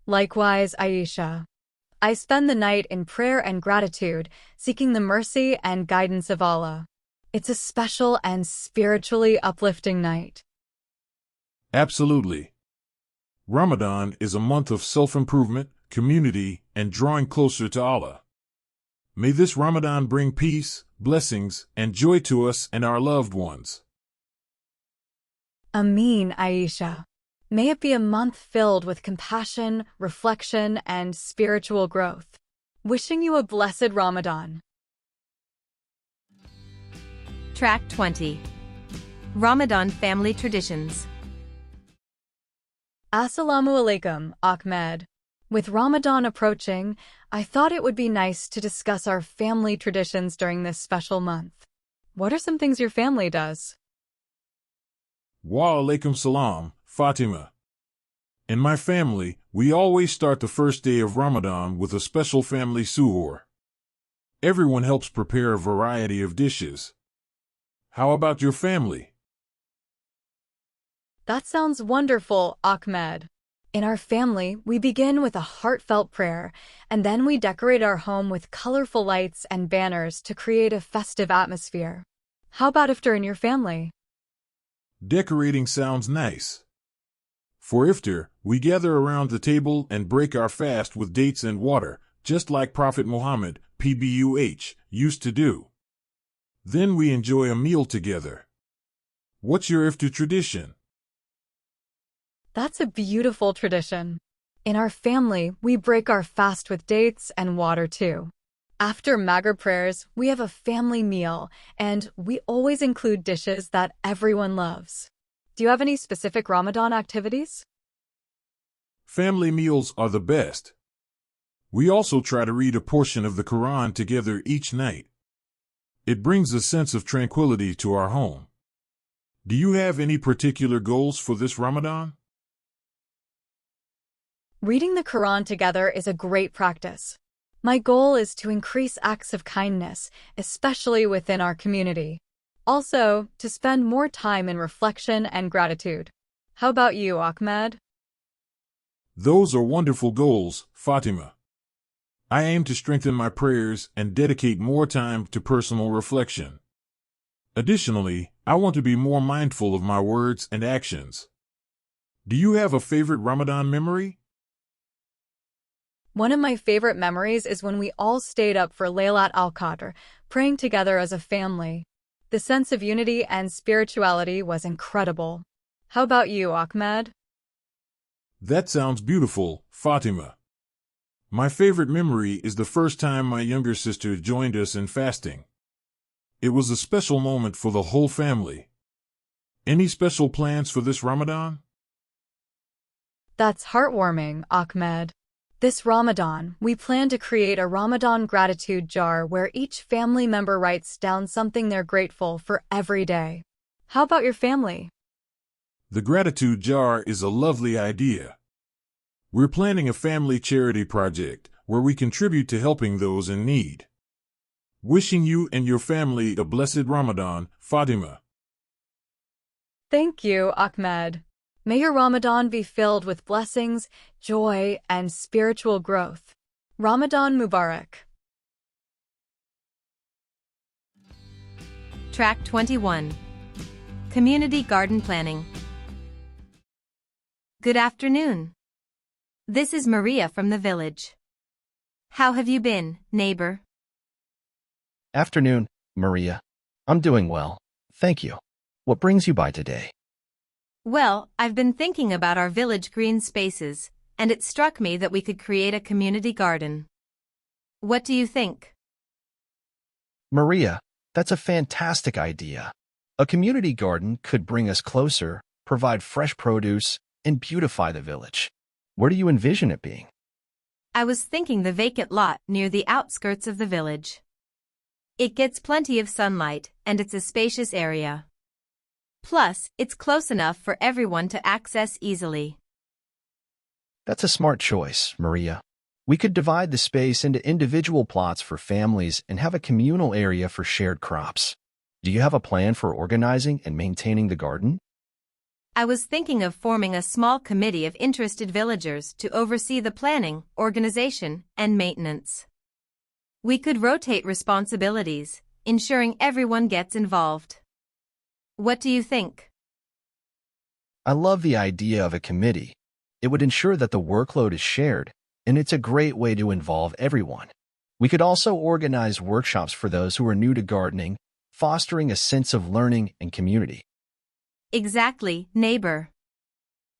Likewise, Aisha. I spend the night in prayer and gratitude, seeking the mercy and guidance of Allah. It's a special and spiritually uplifting night. Absolutely. Ramadan is a month of self-improvement, community, and drawing closer to Allah. May this Ramadan bring peace, blessings, and joy to us and our loved ones. Ameen, Aisha. May it be a month filled with compassion, reflection, and spiritual growth. Wishing you a blessed Ramadan. Track 20. Ramadan Family Traditions. Assalamu alaikum, Ahmed. With Ramadan approaching, I thought it would be nice to discuss our family traditions during this special month. What are some things your family does? Wa alaikum salam, Fatima. In my family, we always start the first day of Ramadan with a special family suhoor. Everyone helps prepare a variety of dishes. How about your family? That sounds wonderful, Ahmed. In our family, we begin with a heartfelt prayer, and then we decorate our home with colorful lights and banners to create a festive atmosphere. How about iftar in your family? Decorating sounds nice. For iftar, we gather around the table and break our fast with dates and water, just like Prophet Muhammad, PBUH, used to do. Then we enjoy a meal together. What's your iftar tradition? That's a beautiful tradition. In our family, we break our fast with dates and water too. After Maghrib prayers, we have a family meal, and we always include dishes that everyone loves. Do you have any specific Ramadan activities? Family meals are the best. We also try to read a portion of the Quran together each night. It brings a sense of tranquility to our home. Do you have any particular goals for this Ramadan? Reading the Quran together is a great practice. My goal is to increase acts of kindness, especially within our community. Also, to spend more time in reflection and gratitude. How about you, Ahmed? Those are wonderful goals, Fatima. I aim to strengthen my prayers and dedicate more time to personal reflection. Additionally, I want to be more mindful of my words and actions. Do you have a favorite Ramadan memory? One of my favorite memories is when we all stayed up for Laylat al-Qadr, praying together as a family. The sense of unity and spirituality was incredible. How about you, Ahmed? That sounds beautiful, Fatima. My favorite memory is the first time my younger sister joined us in fasting. It was a special moment for the whole family. Any special plans for this Ramadan? That's heartwarming, Ahmed. This Ramadan, we plan to create a Ramadan gratitude jar where each family member writes down something they're grateful for every day. How about your family? The gratitude jar is a lovely idea. We're planning a family charity project where we contribute to helping those in need. Wishing you and your family a blessed Ramadan, Fatima. Thank you, Ahmed. May your Ramadan be filled with blessings, joy, and spiritual growth. Ramadan Mubarak. Track 21. Community Garden Planning. Good afternoon. This is Maria from the village. How have you been, neighbor? Afternoon, Maria. I'm doing well, thank you. What brings you by today? Well, I've been thinking about our village green spaces, and it struck me that we could create a community garden. What do you think? Maria, that's a fantastic idea. A community garden could bring us closer, provide fresh produce, and beautify the village. Where do you envision it being? I was thinking the vacant lot near the outskirts of the village. It gets plenty of sunlight, and it's a spacious area. Plus, it's close enough for everyone to access easily. That's a smart choice, Maria. We could divide the space into individual plots for families and have a communal area for shared crops. Do you have a plan for organizing and maintaining the garden? I was thinking of forming a small committee of interested villagers to oversee the planning, organization, and maintenance. We could rotate responsibilities, ensuring everyone gets involved. What do you think? I love the idea of a committee. It would ensure that the workload is shared, and it's a great way to involve everyone. We could also organize workshops for those who are new to gardening, fostering a sense of learning and community. Exactly, neighbor.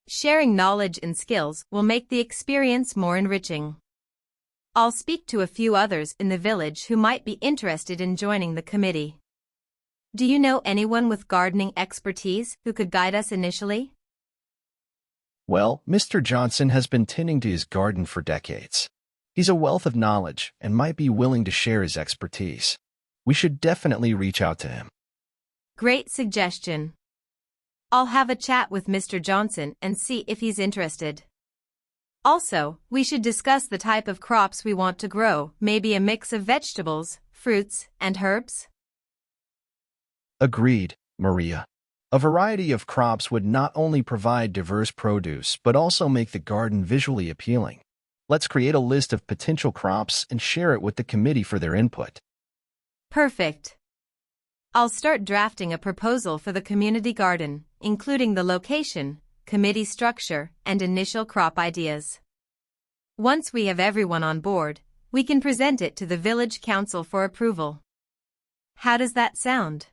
Sharing knowledge and skills will make the experience more enriching. I'll speak to a few others in the village who might be interested in joining the committee. Do you know anyone with gardening expertise who could guide us initially? Well, Mr. Johnson has been tending to his garden for decades. He's a wealth of knowledge and might be willing to share his expertise. We should definitely reach out to him. Great suggestion. I'll have a chat with Mr. Johnson and see if he's interested. Also, we should discuss the type of crops we want to grow, maybe a mix of vegetables, fruits, and herbs. Agreed, Maria. A variety of crops would not only provide diverse produce but also make the garden visually appealing. Let's create a list of potential crops and share it with the committee for their input. Perfect. I'll start drafting a proposal for the community garden, including the location, committee structure, and initial crop ideas. Once we have everyone on board, we can present it to the village council for approval. How does that sound?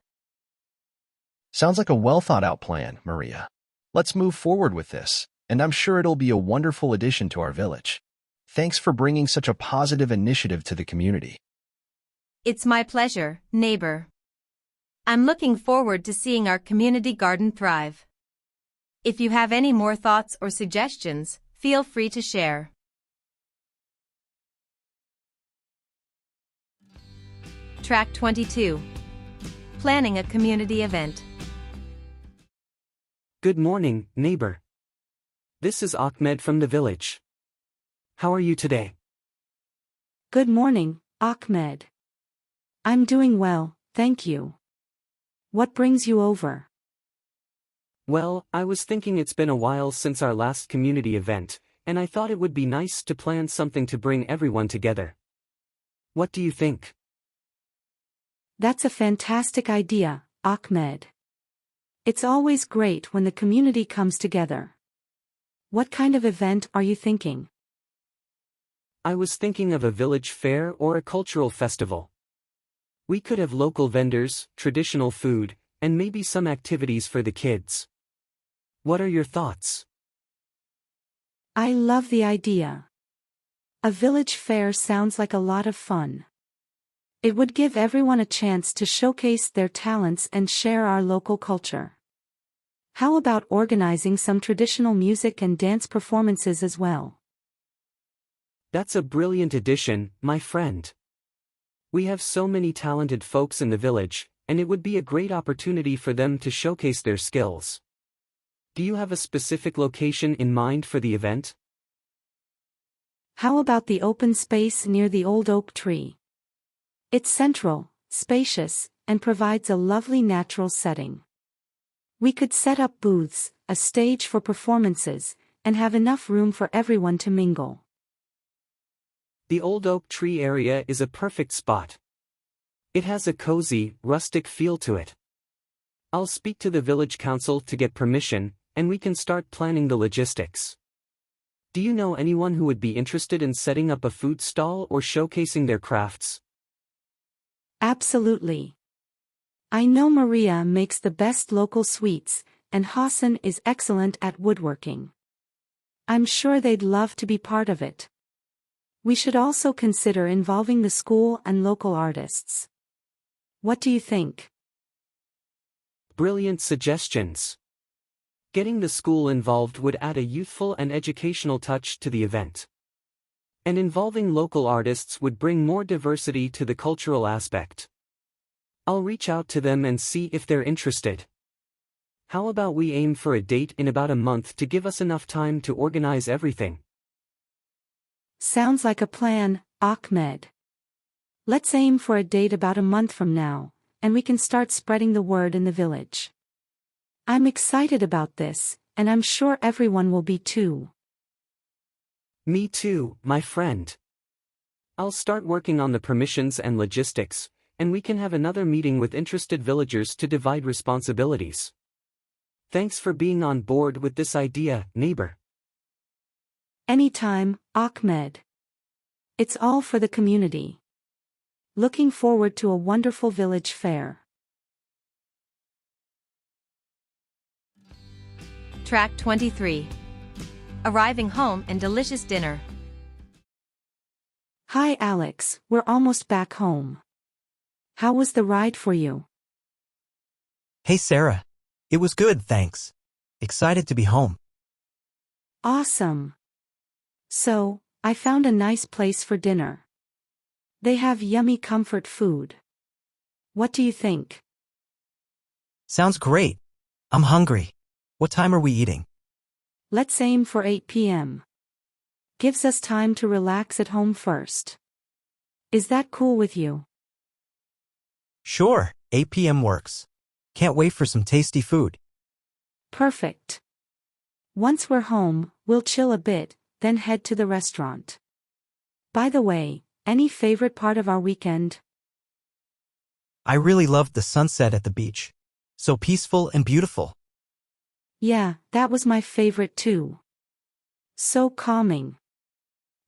Sounds like a well-thought-out plan, Maria. Let's move forward with this, and I'm sure it'll be a wonderful addition to our village. Thanks for bringing such a positive initiative to the community. It's my pleasure, neighbor. I'm looking forward to seeing our community garden thrive. If you have any more thoughts or suggestions, feel free to share. Track 22. Planning a community event. Good morning, neighbor. This is Ahmed from the village. How are you today? Good morning, Ahmed. I'm doing well, thank you. What brings you over? Well, I was thinking it's been a while since our last community event, and I thought it would be nice to plan something to bring everyone together. What do you think? That's a fantastic idea, Ahmed. It's always great when the community comes together. What kind of event are you thinking? I was thinking of a village fair or a cultural festival. We could have local vendors, traditional food, and maybe some activities for the kids. What are your thoughts? I love the idea. A village fair sounds like a lot of fun. It would give everyone a chance to showcase their talents and share our local culture. How about organizing some traditional music and dance performances as well? That's a brilliant addition, my friend. We have so many talented folks in the village, and it would be a great opportunity for them to showcase their skills. Do you have a specific location in mind for the event? How about the open space near the old oak tree? It's central, spacious, and provides a lovely natural setting. We could set up booths, a stage for performances, and have enough room for everyone to mingle. The old oak tree area is a perfect spot. It has a cozy, rustic feel to it. I'll speak to the village council to get permission, and we can start planning the logistics. Do you know anyone who would be interested in setting up a food stall or showcasing their crafts? Absolutely. I know Maria makes the best local sweets, and Hosain is excellent at woodworking. I'm sure they'd love to be part of it. We should also consider involving the school and local artists. What do you think? Brilliant suggestions. Getting the school involved would add a youthful and educational touch to the event. And involving local artists would bring more diversity to the cultural aspect. I'll reach out to them and see if they're interested. How about we aim for a date in about a month to give us enough time to organize everything? Sounds like a plan, Ahmed. Let's aim for a date about a month from now, and we can start spreading the word in the village. I'm excited about this, and I'm sure everyone will be too. Me too, my friend. I'll start working on the permissions and logistics, and we can have another meeting with interested villagers to divide responsibilities. Thanks for being on board with this idea, neighbor. Anytime, Ahmed. It's all for the community. Looking forward to a wonderful village fair. Track 23. Arriving home and delicious dinner. Hi Alex, we're almost back home. How was the ride for you? Hey Sarah. It was good, thanks. Excited to be home. Awesome. So, I found a nice place for dinner. They have yummy comfort food. What do you think? Sounds great. I'm hungry. What time are we eating? Let's aim for 8 p.m. Gives us time to relax at home first. Is that cool with you? Sure, 8 p.m. works. Can't wait for some tasty food. Perfect. Once we're home, we'll chill a bit, then head to the restaurant. By the way, any favorite part of our weekend? I really loved the sunset at the beach. So peaceful and beautiful. Yeah, that was my favorite too. So calming.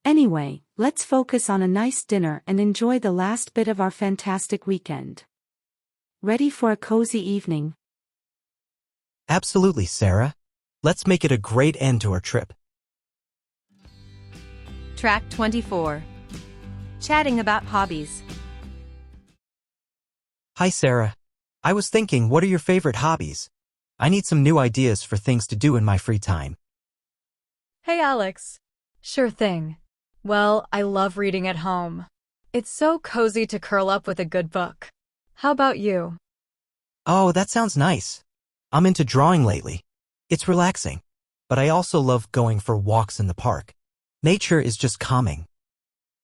Anyway, let's focus on a nice dinner and enjoy the last bit of our fantastic weekend. Ready for a cozy evening? Absolutely, Sarah. Let's make it a great end to our trip. Track 24. Chatting about hobbies. Hi, Sarah. I was thinking, what are your favorite hobbies? I need some new ideas for things to do in my free time. Hey, Alex. Sure thing. Well, I love reading at home. It's so cozy to curl up with a good book. How about you? Oh, that sounds nice. I'm into drawing lately. It's relaxing. But I also love going for walks in the park. Nature is just calming.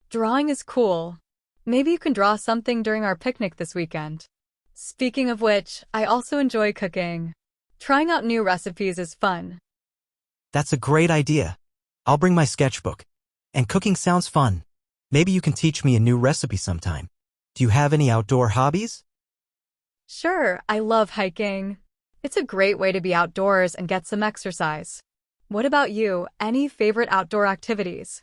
Drawing is cool. Maybe you can draw something during our picnic this weekend. Speaking of which, I also enjoy cooking. Trying out new recipes is fun. That's a great idea. I'll bring my sketchbook. And cooking sounds fun. Maybe you can teach me a new recipe sometime. Do you have any outdoor hobbies? Sure, I love hiking. It's a great way to be outdoors and get some exercise. What about you? Any favorite outdoor activities?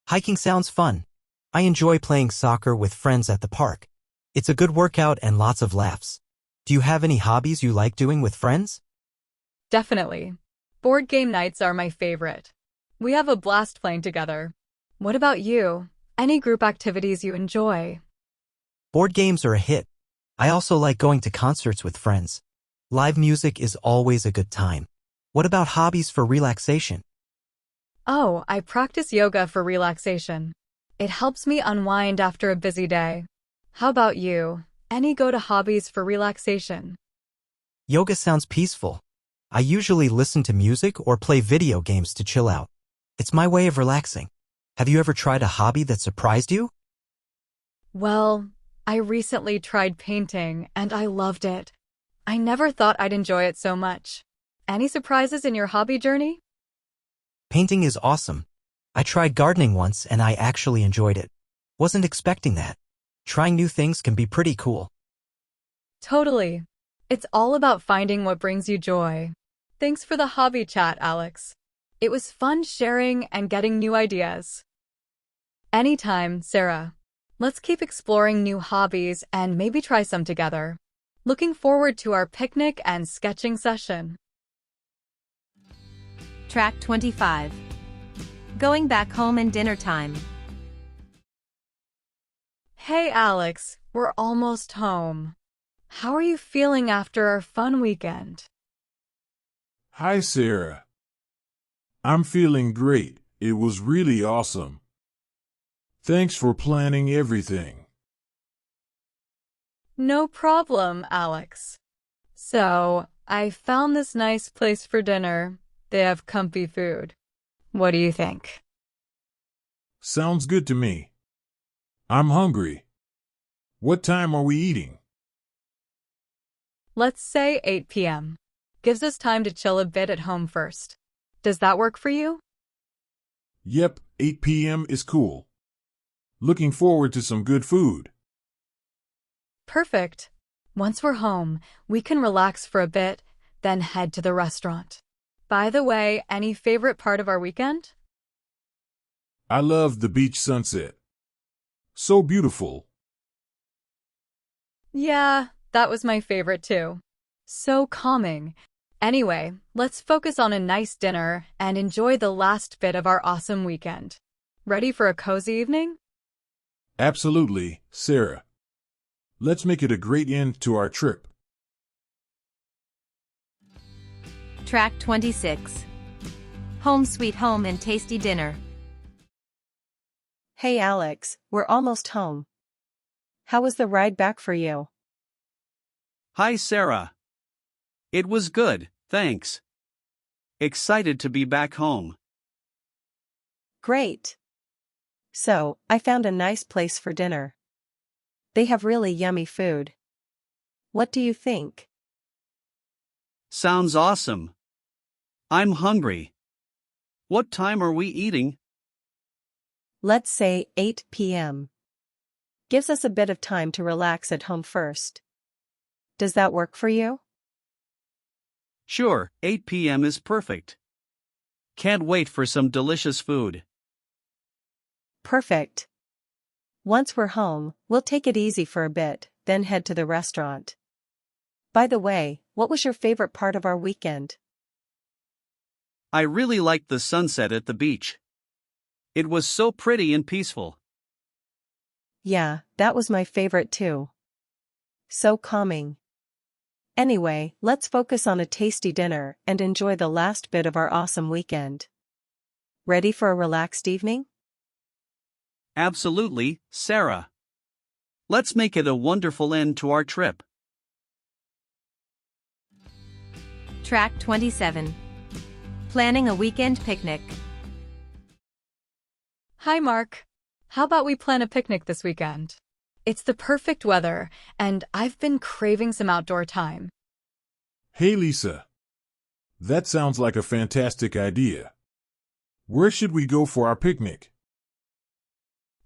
Hiking sounds fun. I enjoy playing soccer with friends at the park. It's a good workout and lots of laughs. Do you have any hobbies you like doing with friends? Definitely. Board game nights are my favorite. We have a blast playing together. What about you? Any group activities you enjoy? Board games are a hit. I also like going to concerts with friends. Live music is always a good time. What about hobbies for relaxation? Oh, I practice yoga for relaxation. It helps me unwind after a busy day. How about you? Any go-to hobbies for relaxation? Yoga sounds peaceful. I usually listen to music or play video games to chill out. It's my way of relaxing. Have you ever tried a hobby that surprised you? Well, I recently tried painting and I loved it. I never thought I'd enjoy it so much. Any surprises in your hobby journey? Painting is awesome. I tried gardening once and I actually enjoyed it. Wasn't expecting that. Trying new things can be pretty cool. Totally. It's all about finding what brings you joy. Thanks for the hobby chat, Alex. It was fun sharing and getting new ideas. Anytime, Sarah. Let's keep exploring new hobbies and maybe try some together. Looking forward to our picnic and sketching session. Track 25. Going back home and dinner time. Hey Alex, we're almost home. How are you feeling after our fun weekend? Hi, Sarah. I'm feeling great. It was really awesome. Thanks for planning everything. No problem, Alex. So, I found this nice place for dinner. They have comfy food. What do you think? Sounds good to me. I'm hungry. What time are we eating? Let's say 8 p.m. Gives us time to chill a bit at home first. Does that work for you? Yep, 8 p.m. is cool. Looking forward to some good food. Perfect. Once we're home, we can relax for a bit, then head to the restaurant. By the way, any favorite part of our weekend? I love the beach sunset. So beautiful. Yeah, that was my favorite too. So calming. Anyway, let's focus on a nice dinner and enjoy the last bit of our awesome weekend. Ready for a cozy evening? Absolutely, Sarah. Let's make it a great end to our trip. Track 26. Home sweet home and tasty dinner. Hey Alex, we're almost home. How was the ride back for you? Hi Sarah. It was good, thanks. Excited to be back home. Great. So, I found a nice place for dinner. They have really yummy food. What do you think? Sounds awesome. I'm hungry. What time are we eating? Let's say 8 p.m. Gives us a bit of time to relax at home first. Does that work for you? Sure, 8 p.m. is perfect. Can't wait for some delicious food. Perfect. Once we're home, we'll take it easy for a bit, then head to the restaurant. By the way, what was your favorite part of our weekend? I really liked the sunset at the beach. It was so pretty and peaceful. Yeah, that was my favorite too. So calming. Anyway, let's focus on a tasty dinner and enjoy the last bit of our awesome weekend. Ready for a relaxed evening? Absolutely, Sarah. Let's make it a wonderful end to our trip. Track 27. Planning a weekend picnic. Hi, Mark. How about we plan a picnic this weekend? It's the perfect weather, and I've been craving some outdoor time. Hey, Lisa. That sounds like a fantastic idea. Where should we go for our picnic?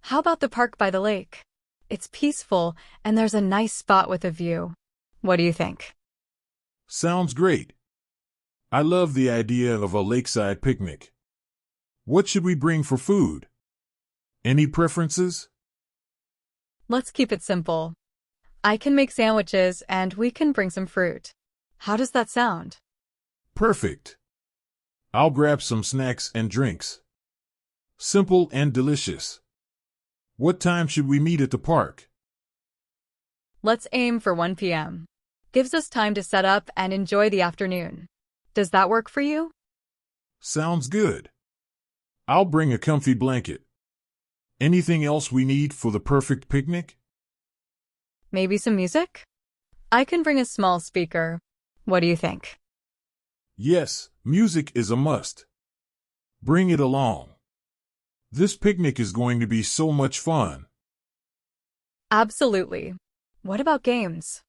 How about the park by the lake? It's peaceful, and there's a nice spot with a view. What do you think? Sounds great. I love the idea of a lakeside picnic. What should we bring for food? Any preferences? Let's keep it simple. I can make sandwiches, and we can bring some fruit. How does that sound? Perfect. I'll grab some snacks and drinks. Simple and delicious. What time should we meet at the park? Let's aim for 1 p.m. Gives us time to set up and enjoy the afternoon. Does that work for you? Sounds good. I'll bring a comfy blanket. Anything else we need for the perfect picnic? Maybe some music? I can bring a small speaker. What do you think? Yes, music is a must. Bring it along. This picnic is going to be so much fun. Absolutely. What about games?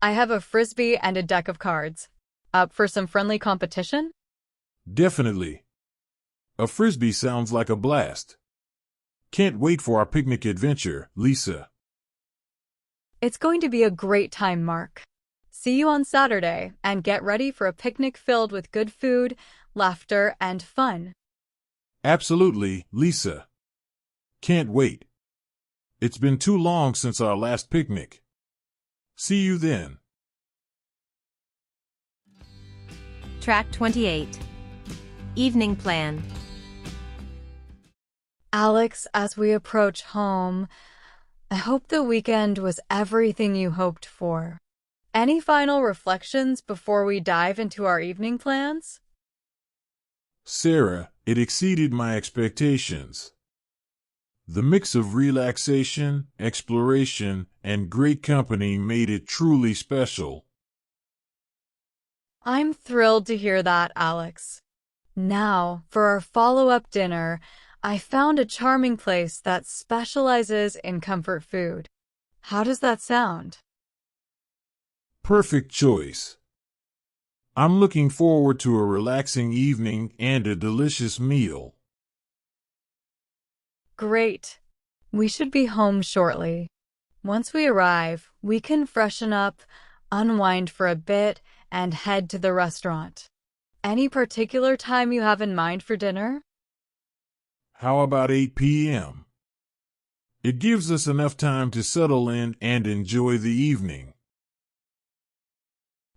I have a frisbee and a deck of cards. Up for some friendly competition? Definitely. A frisbee sounds like a blast. Can't wait for our picnic adventure, Lisa. It's going to be a great time, Mark. See you on Saturday, and get ready for a picnic filled with good food, laughter, and fun. Absolutely, Lisa. Can't wait. It's been too long since our last picnic. See you then. Track 28. Evening plan. Alex, as we approach home, I hope the weekend was everything you hoped for. Any final reflections before we dive into our evening plans? Sarah, it exceeded my expectations. The mix of relaxation, exploration, and great company made it truly special. I'm thrilled to hear that, Alex. Now, for our follow-up dinner, I found a charming place that specializes in comfort food. How does that sound? Perfect choice. I'm looking forward to a relaxing evening and a delicious meal. Great. We should be home shortly. Once we arrive, we can freshen up, unwind for a bit, and head to the restaurant. Any particular time you have in mind for dinner? How about 8 p.m.? It gives us enough time to settle in and enjoy the evening.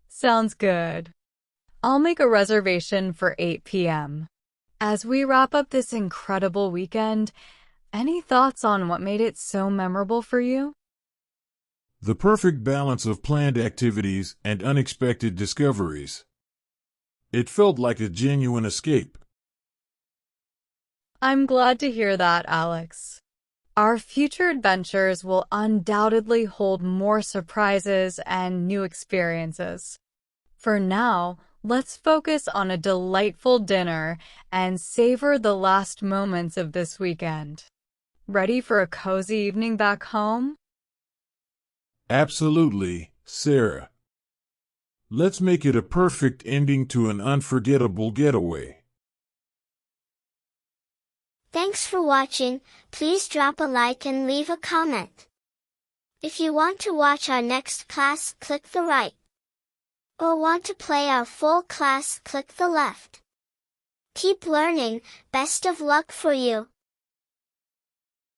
Sounds good. I'll make a reservation for 8 p.m. As we wrap up this incredible weekend, any thoughts on what made it so memorable for you? The perfect balance of planned activities and unexpected discoveries. It felt like a genuine escape. I'm glad to hear that, Alex. Our future adventures will undoubtedly hold more surprises and new experiences. For now, let's focus on a delightful dinner and savor the last moments of this weekend. Ready for a cozy evening back home? Absolutely, Sarah. Let's make it a perfect ending to an unforgettable getaway. Thanks for watching. Please drop a like and leave a comment. If you want to watch our next class, click the right. Or want to play our full class, click the left. Keep learning. Best of luck for you.